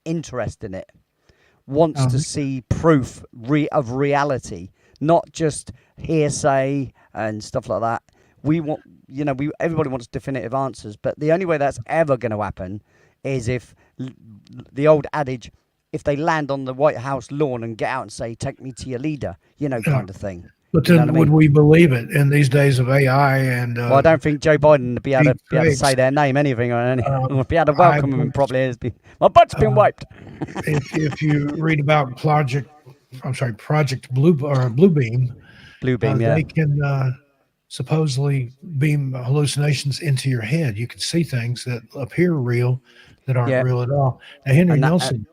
interest in it wants to um, see proof of reality, not just hearsay and stuff like that. We want, everybody wants definitive answers, but the only way that's ever going to happen is if the old adage, if they land on the White House lawn and get out and say, "Take me to your leader," yeah. kind of thing. But You know what I then, would mean? we believe it in these days of AI and Well, I don't think Joe Biden would deep be able to say fakes? their name, anything, or anything. Um, Be able to I welcome them properly. My butt's been uh, wiped. if you read about Project Bluebeam, Bluebeam, yeah, they can supposedly beam hallucinations into your head. You can see things that appear real that aren't yeah, real at all. Now, Henry and that Nelson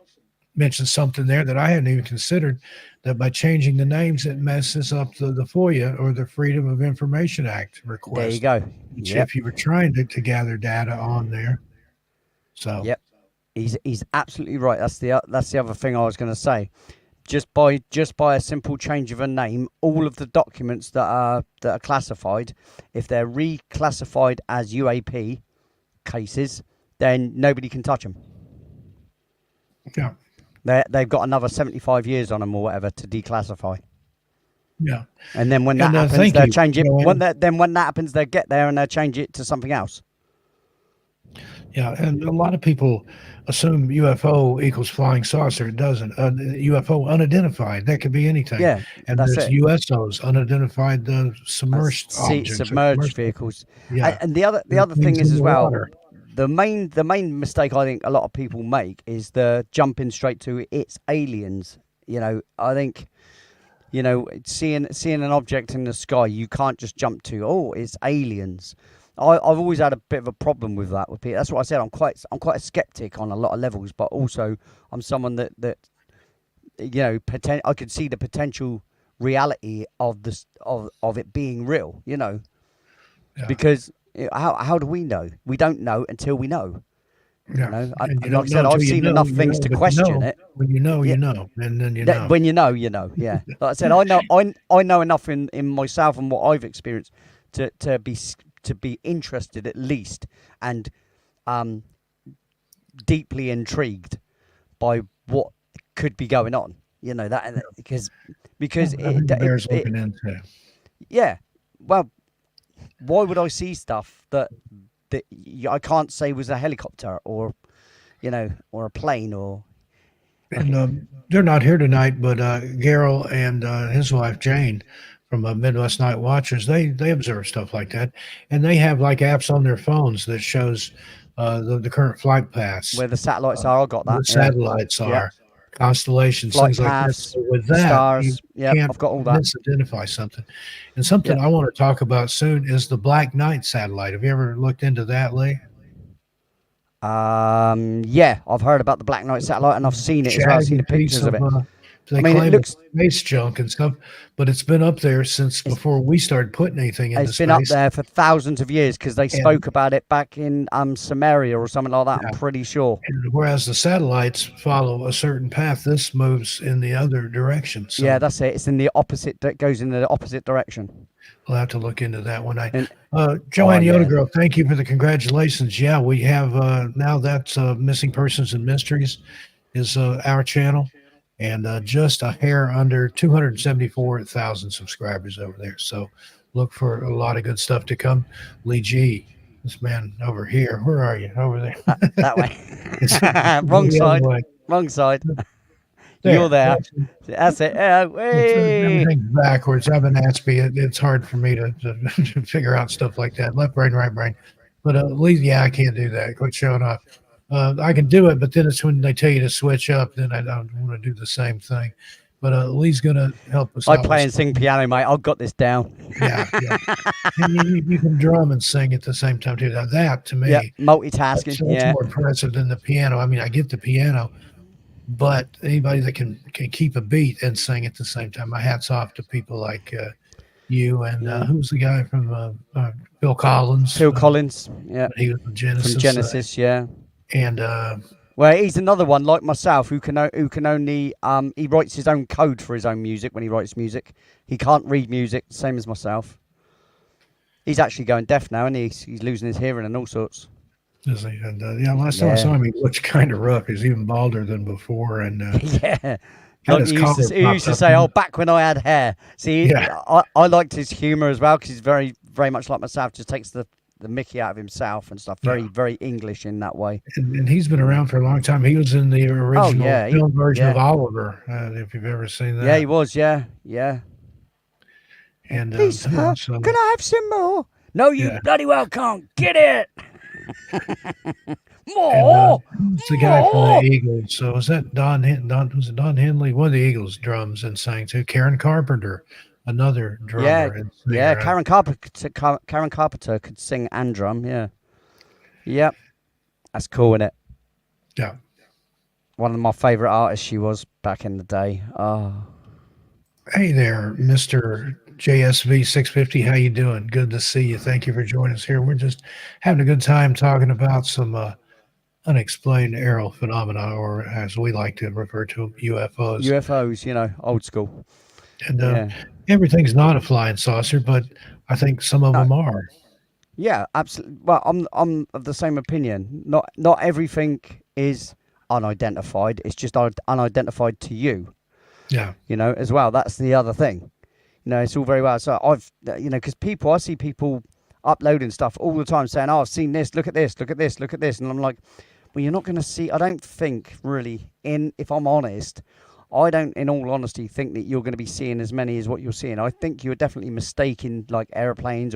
mentioned something there that I hadn't even considered, that by changing the names, it messes up the FOIA, or the Freedom of Information Act there you request, go. which Yep, if you were trying to gather data on there. So, yep. He's absolutely right. That's the other thing I was going to say. Just by a simple change of a name, all of the documents that are classified, if they're reclassified as UAP cases, then nobody can touch them. yeah, They've got another 75 years on them or whatever to declassify. yeah. And then when that And happens, thank they'll you, change it. Joanne. When that happens, they'll get there and they'll change it to something else. Yeah, and a lot of people assume UFO equals flying saucer. It doesn't. UFO unidentified. That could be anything. Yeah, And that's there's it. USOs, unidentified submerged Sea objects, or submerged submersible. vehicles, Yeah, and the other thing things is in as the well. water. The main mistake I think a lot of people make is the jumping straight to it's aliens. I think seeing an object in the sky, you can't just jump to, oh, it's aliens. I've always had a bit of a problem with that with people. That's what I said. I'm quite a skeptic on a lot of levels, but also I'm someone that I could see the potential reality of this of it being real. Yeah, Because how do we know? We don't know until we know. yeah. And you Like I don't know said, I've until seen enough you things know, to but you question know. it. When you know, Yeah, you know, and then you know. when you know, yeah. Like I said, I know enough in myself and what I've experienced to be interested at least, and um, deeply intrigued by what could be going on. That because I think it bears looking into. yeah. Well, why would I see stuff that I can't say was a helicopter or or a plane or And they're not here tonight, but Garrel and his wife Jane from Midwest Night Watchers, they observe stuff like that, and they have like apps on their phones that shows the current flight paths, where the satellites uh, are. I got the that. Yeah. satellites Yep. are, constellations, Flight things like that. paths, So with the that, you stars. Yep. can't I've got all that. misidentify something. And something Yep. I want to talk about soon is the Black Knight satellite. Have you ever looked into that, Lee? Yeah, I've heard about the Black Knight satellite and I've seen it as well. I've seen Shaggy the piece pictures of of it. I they mean, it claim it's looks space junk and stuff, but it's been up there since it's before we started putting anything into it's been up space. there for thousands of years because they And, spoke about it back in Samaria or something like that. I'm yeah, pretty sure. and whereas the satellites follow a certain path, this moves in the other direction. Yeah, So that's it. It's in the opposite. That goes in the opposite direction. we'll have to look into that one. And oh Joanne Yoda yeah, Girl, thank you for the congratulations. Yeah, we have now that's Missing Persons and Mysteries is our channel, and just a hair under 274,000 subscribers over there. So look for a lot of good stuff to come. Lee G, this man over here, where are you? Over there. that way. It's Wrong the other side. way. Wrong side. You're There. there. That's it. Hey. Everything's backwards. I'm an Aspie. It's hard for me to figure out stuff like that. Left brain, right brain. But Lee, yeah, I can't do that. Quit showing off. I can do it, but then it's when they tell you to switch up, then I don't want to do the same thing. But Lee's going to help us I out with play and sing something. piano, mate. I've got this down. Yeah, yeah. And you can drum and sing at the same time too. Now that to Yep, me, multitasking. that's Yeah, more impressive than the piano. I mean, I get the piano, but anybody that can keep a beat and sing at the same time, my hats off to people like you and yeah. who's the guy from Bill Collins Phil Collins. Yeah, when he was in from Genesis, Genesis. Yeah. and Well, he's another one like myself who can only he writes his own code for his own music when he writes music. He can't read music, same as myself. He's actually going deaf now, and he's losing his hearing and all sorts. yeah, last time I Yeah, saw him, he looked kind of rough. He's even balder than before, and yeah. had Like his collar he used popped to up. say, "Oh, back when I had hair." See, Yeah, I liked his humour as well because he's very much like myself. Just takes the Mickey out of himself and stuff. yeah. Very English in that way. And he's been around for a long time. He was in the Oh original yeah, film version of yeah, Oliver, if you've ever seen yeah. He that. was. Yeah, yeah. And Please, yeah, sir, so can I have some more? No, you yeah, bloody well can't. Get it. and More, it's the guy from the more. Eagles. So was that Don? Was it Don Henley? One of the Eagles drums and sang too. Karen Carpenter, another Yeah, drummer and yeah. singer. Karen Carpenter could sing and drum. Yeah, yep. That's cool, isn't it? Yeah. One of my favourite artists she was back in the day. Oh, Hey there, Mister JSV 650. How you doing? Good to see you. Thank you for joining us here. We're just having a good time talking about some unexplained aerial phenomena, or as we like to refer to them, UFOs. UFOs, old school. And Yeah. everything's not a flying saucer, but I think some of No. them are. Yeah, absolutely. Well, I'm of the same opinion. Not everything is unidentified. It's just unidentified to you. Yeah. As well. That's the other thing. It's all very well. So because I see people uploading stuff all the time saying, "Oh, I've seen this. Look at this. Look at this. Look at this," and I'm like, "Well, you're not going to see." I don't think really. If I'm honest, I don't, in all honesty, think that you're going to be seeing as many as what you're seeing. I think you're definitely mistaking like airplanes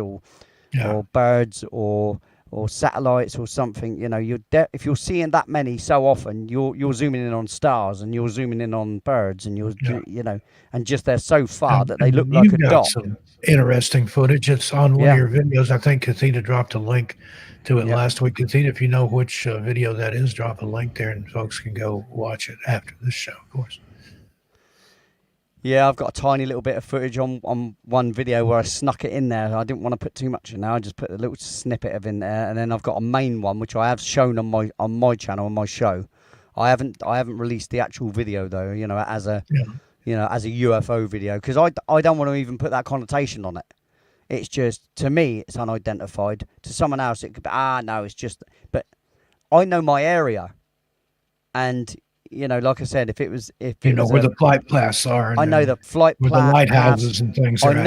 Yeah. or birds or satellites or something. If you're seeing that many so often, you're zooming in on stars and you're zooming in on birds and Yeah. and just they're so far that they look And like a you've got dot. some interesting footage. It's on one of Yeah, your videos. I think Kathita dropped a link to it yeah, last week. Kathita, if you know which video that is, drop a link there and folks can go watch it after this show, of course. yeah. I've got a tiny little bit of footage on one video where I snuck it in there. I didn't want to put too much in there. I just put a little snippet of in there, and then I've got a main one which I have shown on my channel on my show. I haven't released the actual video though. As a Yeah. as a UFO video because I don't want to even put that connotation on it. It's just to me it's unidentified. To someone else it could be no, it's just. But I know my area, and like I said, if it was You know where a, the flight paths are I know and the flight where the paths. lighthouses and things are at.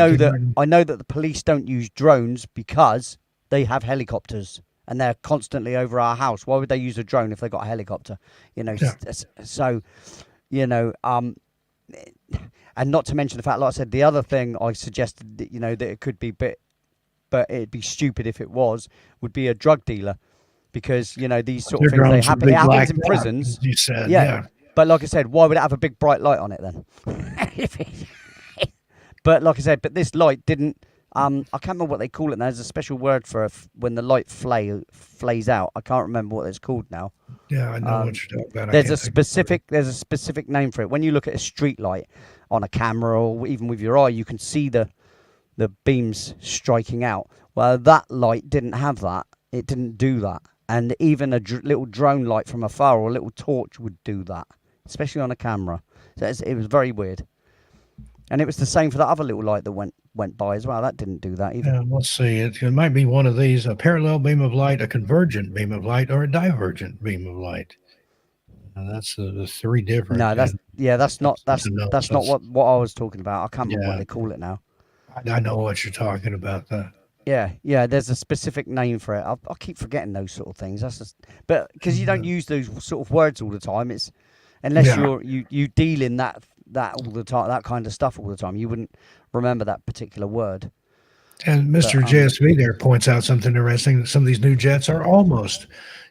I know that the police don't use drones because they have helicopters and they're constantly over our house. Why would they use a drone if they got a helicopter? Yeah. So and not to mention the fact, like I said, the other thing I suggested that that it could be but it'd be stupid if it would be a drug dealer because these sort Their of things drones would be it happens blacked in out, prisons. as you said. Yeah, Yeah. but like I said, why would it have a big bright light on it then? But like I said, this light didn't. I can't remember what they call it now. There's a special word for when the light flays out. I can't remember what it's called now. Yeah, I know what you're talking about. I There's can't a think of it. specific name for it. When you look at a street light on a camera or even with your eye, you can see the beams striking out. Well, that light didn't have that. It didn't do that. And even a little drone light from afar or a little torch would do that, especially on a camera. So it was very weird. And it was the same for that other little light that went by as well. That didn't do that either. Yeah, let's see. It might be one of these: a parallel beam of light, a convergent beam of light, or a divergent beam of light. That's the three different. No, that's not what I was talking about. I can't remember what Yeah, they call it now. I know what you're talking about. Yeah. There's a specific name for it. I keep forgetting those sort of things. That's just, but because you don't use those sort of words all the time, it's unless Yeah. you deal in that all the time, that kind of stuff all the time. You wouldn't remember that particular word. And But Mr. JSV there points out something interesting that some of these new jets are almost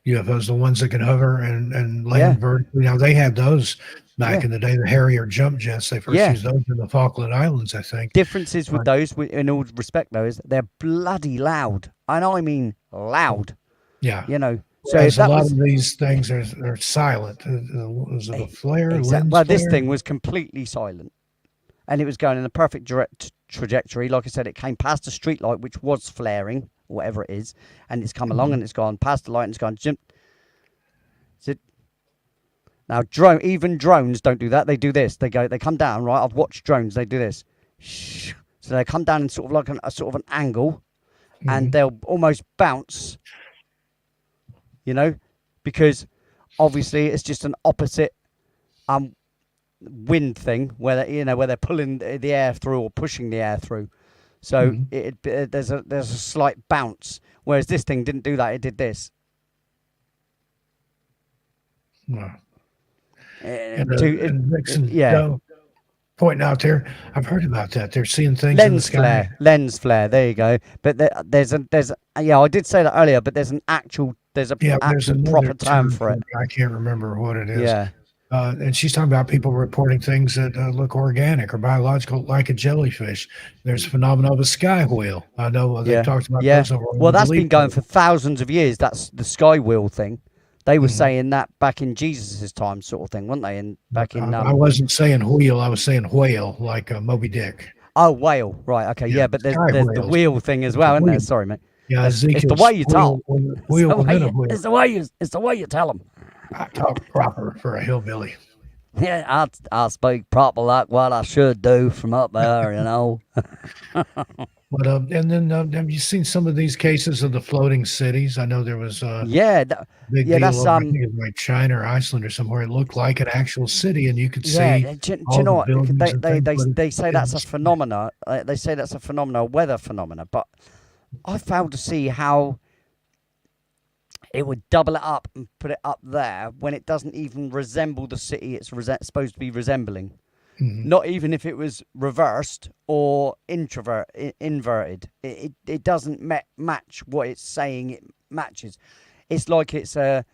UFOs, the ones that can hover and yeah, land vertically. Now, they had those back yeah, in the day, the Harrier jump jets. They first yeah. used those in the Falkland Islands, I think. Differences with But those, in all respect, though, is they're bloody loud, and I mean loud. yeah, You know, so if whereas a that lot was of these things are silent. Was it a flare, exact, lens well, this flare? thing was completely silent, and it was going in the perfect direct trajectory. Like I said, it came past a street light, which was flaring, whatever it is, and it's come along Mhm. and it's gone past the light and it's gone. Now, even drones don't do that. They do this. They come down, right? I've watched drones. They do this. So they come down in sort of like a sort of an angle, and Mhm. they'll almost bounce, you know, because obviously it's just an opposite um wind thing where where they're pulling the air through or pushing the air through. So Mhm. there's a slight bounce. Whereas this thing didn't do that. It did this. Wow. Uh, And, to it, and Nixon yeah. pointing out there, I've heard about that. They're seeing things in the sky. Lens flare. There you go. But yeah. I did say that earlier, but there's a Yeah, there's actual another proper term term for for it. it. I can't remember what it is. Yeah, And she's talking about people reporting things that look organic or biological, like a jellyfish. There's a phenomenon of a sky whale. I know they've yeah, talked about yeah. those over on the Well, that's Belief been going Code. for thousands of years. That's the sky wheel thing. They were Mhm. saying that back in Jesus' time, sort of thing, weren't they? And But back in I wasn't saying wheel, I was saying whale, like Moby Dick. oh, whale, right? Okay, Yeah, yeah. But sky there's the whales. wheel thing as It's a well, isn't there? wheel. Sorry, mate. Yeah, It's the Ezekiel's way you talk. wheel within a wheel. It's the way you tell them. I talk proper for a hillbilly. Yeah, I speak proper like what I should do from up there, But and then have you seen some of these cases of the floating cities? I know there was a Yeah, big yeah. deal That's over, I think it was like China or Iceland or somewhere. It looked like an actual city, and you could yeah. see Do you all know the what? buildings and things, but They say in that's the a sky. phenomena. They say that's a phenomena, a weather phenomena. But I failed to see how it would double it up and put it up there when it doesn't even resemble the city it's supposed to be resembling. Mhm. Not even if it was reversed or inverted. It doesn't match what it's saying it matches. It's like it's a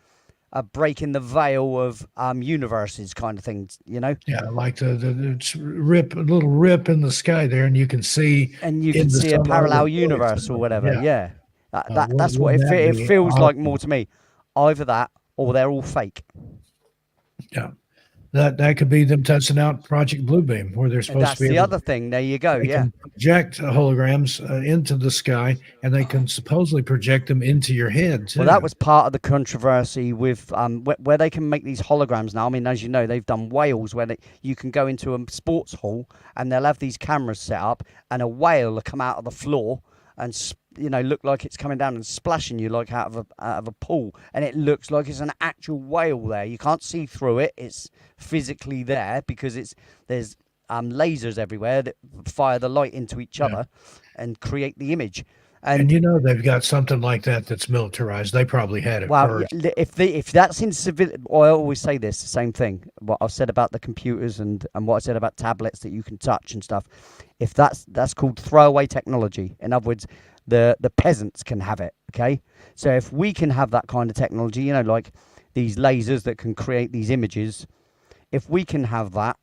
break in the veil of universes kind of things, Yeah, like the rip, a little rip in the sky there, and you can see and you can into see a some other parallel place. universe or whatever. Yeah, Yeah, that's what wouldn't that it be feels like more awesome? to me. Either that or they're all fake. Yeah, that could be them testing out Project Bluebeam, where they're And supposed to that's be the able. other thing. There you go. They Yeah. can project holograms into the sky, and they can supposedly project them into your head Well, that too. was part of the controversy with where they can make these holograms now. I mean, as you know, they've done whales where you can go into a sports hall and they'll have these cameras set up, and a whale will come out of the floor and look like it's coming down and splashing you like out of a pool, and it looks like it's an actual whale there. You can't see through it; it's physically there because there's lasers everywhere that fire the light into each Yeah. other and create the image. And And they've got something like that that's militarized. They probably had it well, yeah, first. if that's in civil, I always say this, the same thing. What I've said about the computers and what I said about tablets that you can touch and stuff. If that's called throwaway technology. In other words, the peasants can have it. Okay, so if we can have that kind of technology, like these lasers that can create these images, if we can have that,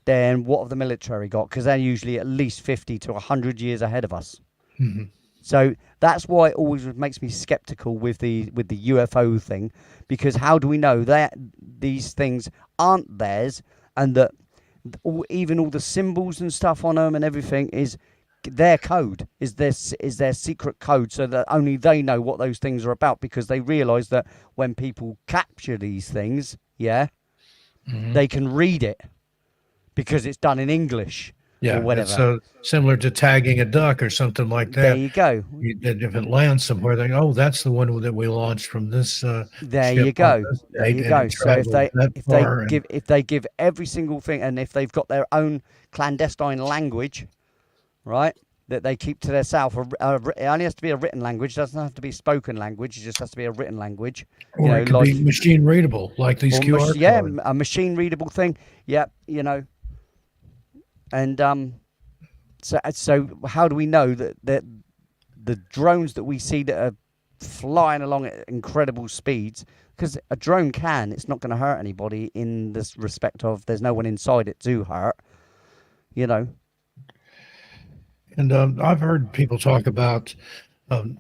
then what have the military got? Because they're usually at least 50 to 100 years ahead of us. Mhm. So that's why it always makes me skeptical with the UFO thing, because how do we know that these things aren't theirs, and that even all the symbols and stuff on them and everything is their code, is their secret code, so that only they know what those things are about, because they realise that when people capture these things, yeah, Mhm. they can read it because it's done in English or Yeah, it's whatever. similar to tagging a duck or something like There that. you go. If it lands somewhere, they go, oh, that's the one that we launched from this There ship you on go. this There date, you and go. it So if traveled they that if they far. And give if they give every single thing, and if they've got their own clandestine language, right, that they keep to themselves, it only has to be a written language. It doesn't have to be spoken language. It just has to be a written language. or it could be Like machine readable, like these or QR yeah, codes. a machine readable thing. Yep. And so how do we know that the drones that we see that are flying along at incredible speeds, because a drone it's not going to hurt anybody in this respect of there's no one inside it to hurt, you know. And I've heard people talk about the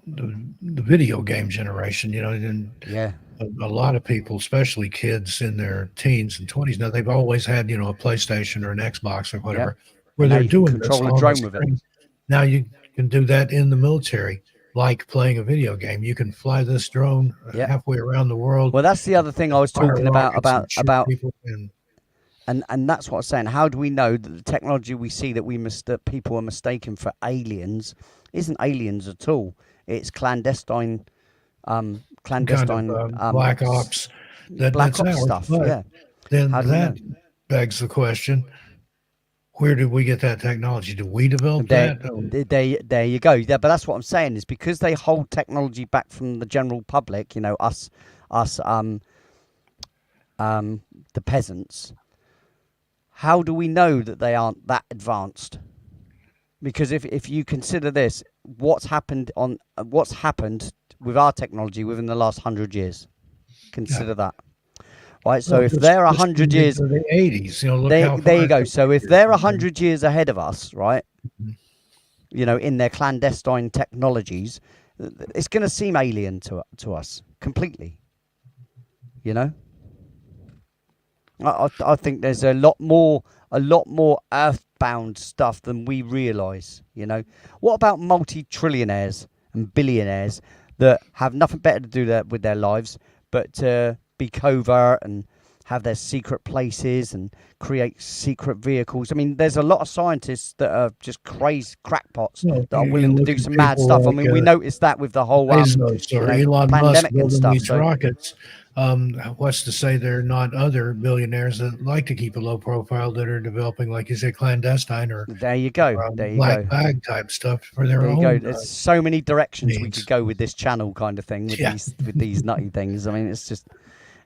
video game generation, and Yeah, a lot of people, especially kids in their teens and 20s, now they've always had, a PlayStation or an Xbox or yeah. whatever, where And now they're you can doing this control a on the drone with it. screen. Now you can do that in the military, like playing a video game. You can fly this drone Yeah. halfway around the world, Well, that's the other thing I was fire talking rockets and shoot about, people. And and that's what I was saying. How do we know that the technology we see that people are mistaken for aliens isn't aliens at all? It's clandestine, some kind of black ops black that's ops ours. stuff. But Yeah. then How do we that know? begs the question: where did we get that technology? Did we develop There, that? Or, there you go. Yeah, but that's what I'm saying is because they hold technology back from the general public. You know, us, the peasants. How do we know that they aren't that advanced? Because if you consider this, what's happened with our technology within the last 100 years, yeah. consider that. Right, so Well, if they're just 100 into years, the 80s, look they, how there far you go. they've So if come. they're 100 years ahead of us, right, Mhm. in their clandestine technologies, it's going to seem alien to us completely. You know, I think there's a lot more earthbound stuff than we realise. You know, what about multi-trillionaires and billionaires that have nothing better to do with their lives but to be covert and have their secret places and create secret vehicles? I mean, there's a lot of scientists that are just crazy crackpots Well, that are you willing to look do at some mad people stuff. I like mean, we noticed that with the whole Bezos or Elon Musk pandemic and building stuff. these So rockets. What's to say there are not other billionaires that like to keep a low profile that are developing, like you say, clandestine or there you go. There you black go. bag type stuff for their There you go. own There's so many directions we could needs? go with this channel, kind of thing, Yeah. with these nutty things. I mean, it's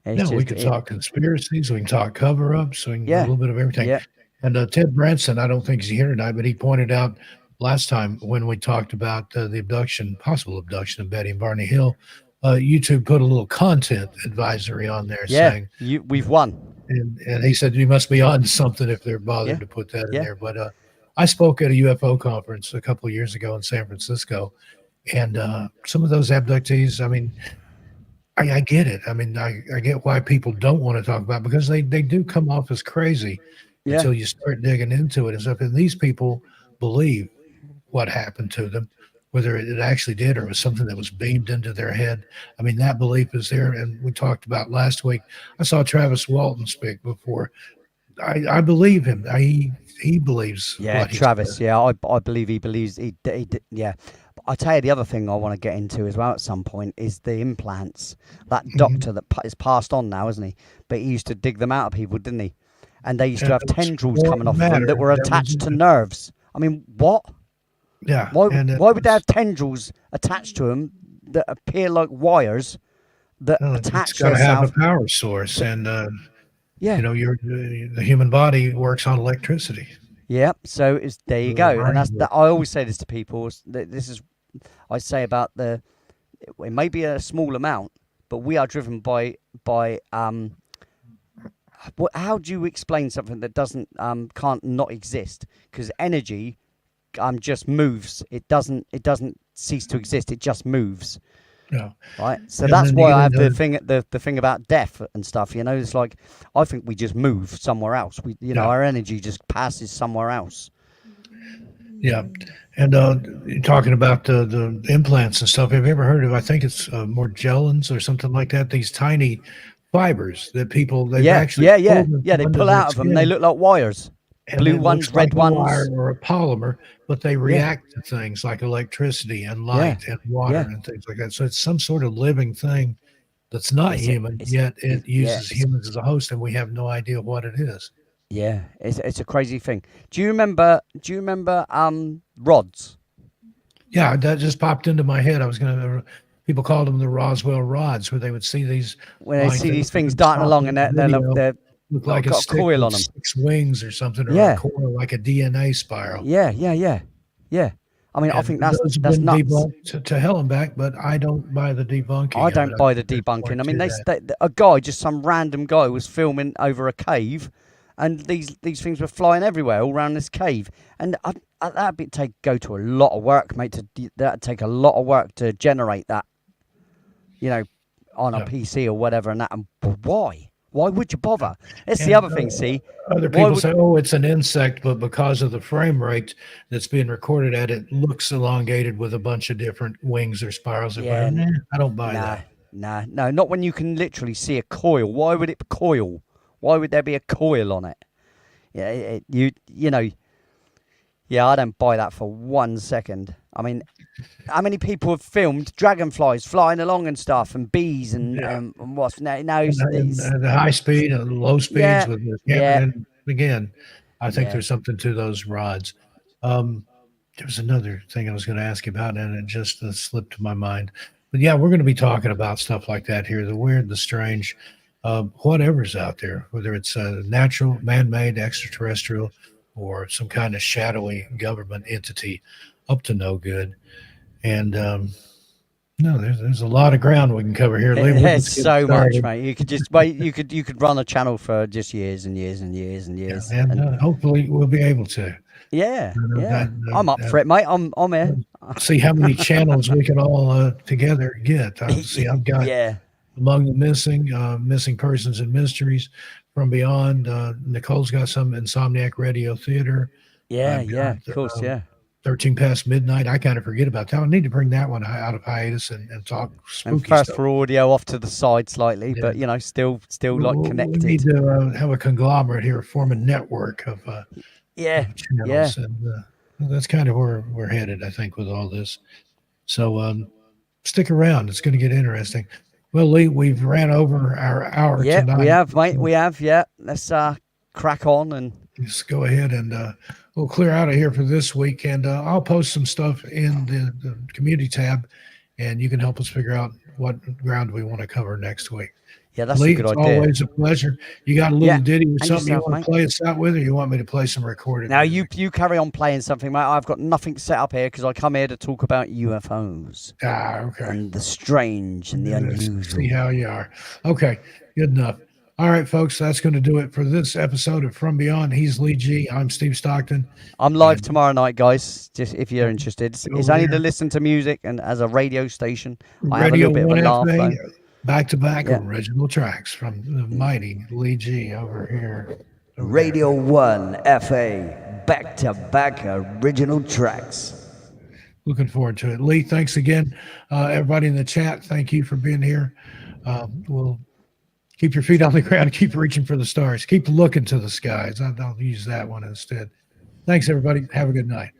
No, we just can it. talk conspiracies. We can talk cover ups. We can do a Yeah, little bit of everything. yeah, And Ted Branson, I don't think he's here tonight, but he pointed out last time when we talked about the possible abduction of Betty and Barney Hill, YouTube put a little content advisory on there yeah. saying, We've won. and he said you must be on something if they're bothered Yeah, to put that in yeah, there. But I spoke at a UFO conference a couple of years ago in San Francisco, and some of those abductees, I mean, I get it. I mean, I get why people don't want to talk about it because they do come off as crazy yeah, until you start digging into it and stuff. And these people believe what happened to them, whether it actually did or it was something that was beamed into their head. I mean, that belief is there. And we talked about last week. I saw Travis Walton speak before. I believe him. He believes yeah. what he Travis. said. Yeah, I believe he believes yeah. But I tell you, the other thing I want to get into as well at some point is the implants. That Mhm. doctor that is passed on now, isn't he? But he used to dig them out of people, didn't he? And they used to And have it was tendrils more coming off of them that matter. were That was attached to nerves. I mean, what? yeah, Why and it why would they was have tendrils attached to them that appear like wires that it's attach got to have a themselves? power source, That, and yeah, the human body works on electricity. yeah. So it's there you The go, and brain that's works. that. I always say this to people. This is I say about it may be a small amount, but we are driven by. How do you explain something that doesn't can't not exist? Because energy just moves. It doesn't cease to exist. It just moves. Yeah. Right, so And that's then you why get I have into the thing about death and stuff. It's like I think we just move somewhere else. yeah, Our energy just passes somewhere else. yeah. And you're talking about the implants and stuff. Have you ever heard of? I think it's Morgellons or something like that. These tiny fibers that they've Yeah, actually yeah, yeah, pulled yeah. They under pull their out of them. They skin, look like wires, and blue it ones, looks like red a wire ones. or a polymer, but they Yeah, react to things like electricity and yeah, light and water yeah. and things like that. So it's some sort of living thing that's not It's a, human, yet it yeah, uses humans as a host, and we have no idea what it is. yeah. It's a crazy thing. Do you remember rods? Yeah, that just popped into my head. I was going to. People called them the Roswell rods, where they would see these When they like see these they things would darting stop along the and video, they're look like a got a stick coil with on them. 6 wings or something, or a Yeah, coil like a DNA spiral. yeah, yeah, yeah, yeah. I mean, I And think those have that's been nuts. debunked to hell and back, but I don't buy the I debunking of it. don't I buy the think there's more debunking. I mean, to that. a guy, just some random guy, was filming over a cave, and these things were flying everywhere, all around this cave. And that'd go to a lot of work, mate. That'd take a lot of work to generate that, you know, on a Yeah. PC or whatever. And that, and why? Why would you bother? It's the And other thing. See, other why people would? say, "Oh, it's an insect," but because of the frame rate that's being recorded at, it looks elongated with a bunch of different wings or spirals or Yeah, whatever. Nah, I don't buy nah, that. no, not when you can literally see a coil. Why would it coil? Why would there be a coil on it? Yeah, you know, yeah, I don't buy that for 1 second. I mean, how many people have filmed dragonflies flying along and stuff, and bees Yeah, and what's now? and the high speed and the low speeds Yeah, with the camera. yeah, And again, I think yeah, there's something to those rods. Um, there was another thing I was going to ask you about, and it just slipped my mind. But yeah, we're going to be talking about stuff like that here, the weird, the strange, whatever's out there, whether it's natural, man-made, extraterrestrial, or some kind of shadowy government entity up to no good. And no, there's a lot of ground we can cover here, Lee. We're There's just getting so much, started. mate. You could just wait. You could run a channel for just years and years and years and Yeah, years. and And hopefully we'll be able to. yeah, That, yeah, I'm up for it, mate. I'm here. see how many channels we can all together get. See, I've got Yeah, Among the Missing, Missing Persons and Mysteries from Beyond. Nicole's got some Insomniac Radio Theater. yeah, I've yeah. got Of course, um, yeah. 13 Past Midnight. I kind of forget about that. I need to bring that one out of hiatus and talk And spooky first stuff. for audio off to the side slightly, Yeah. but still like We need connected. to have a conglomerate here, form a network Yeah, of yeah, channels, and that's kind of where we're headed, I think, with all this. So stick around; it's going to get interesting. Well, Lee, we've ran over our hour yeah. We tonight. have, mate. So We have. Yeah. Let's crack on and just go ahead and we'll clear out of here for this week, and I'll post some stuff in the community tab, and you can help us figure out what ground we want to cover next week. yeah, that's a Lee, good it's idea. always a pleasure. You got a little Yeah, ditty or and something you yourself, want mate. to play us out with, or you want me to play some recorded Now you music? you carry on playing something, mate. I've got nothing set up here because I come here to talk about UFOs Okay. and the strange and the Let's see unusual. how you are. Okay, good enough. All right, folks, that's going to do it for this episode of From Beyond. He's Lee G. I'm Steve Stockton. I'm live And tomorrow night, guys. Just if you're interested, it's over only to there, listen to music and as a radio station. I have a Radio little bit of a 1 laugh FA, though. back to back Yeah. original tracks from the mighty Lee G over here. Over there. Radio 1 FA, back to back original tracks. Looking forward to it. Lee, thanks again. Everybody in the chat, thank you for being here. We'll keep your feet on the ground, keep reaching for the stars, keep looking to the skies. I'll use that one instead. Thanks, everybody. Have a good night.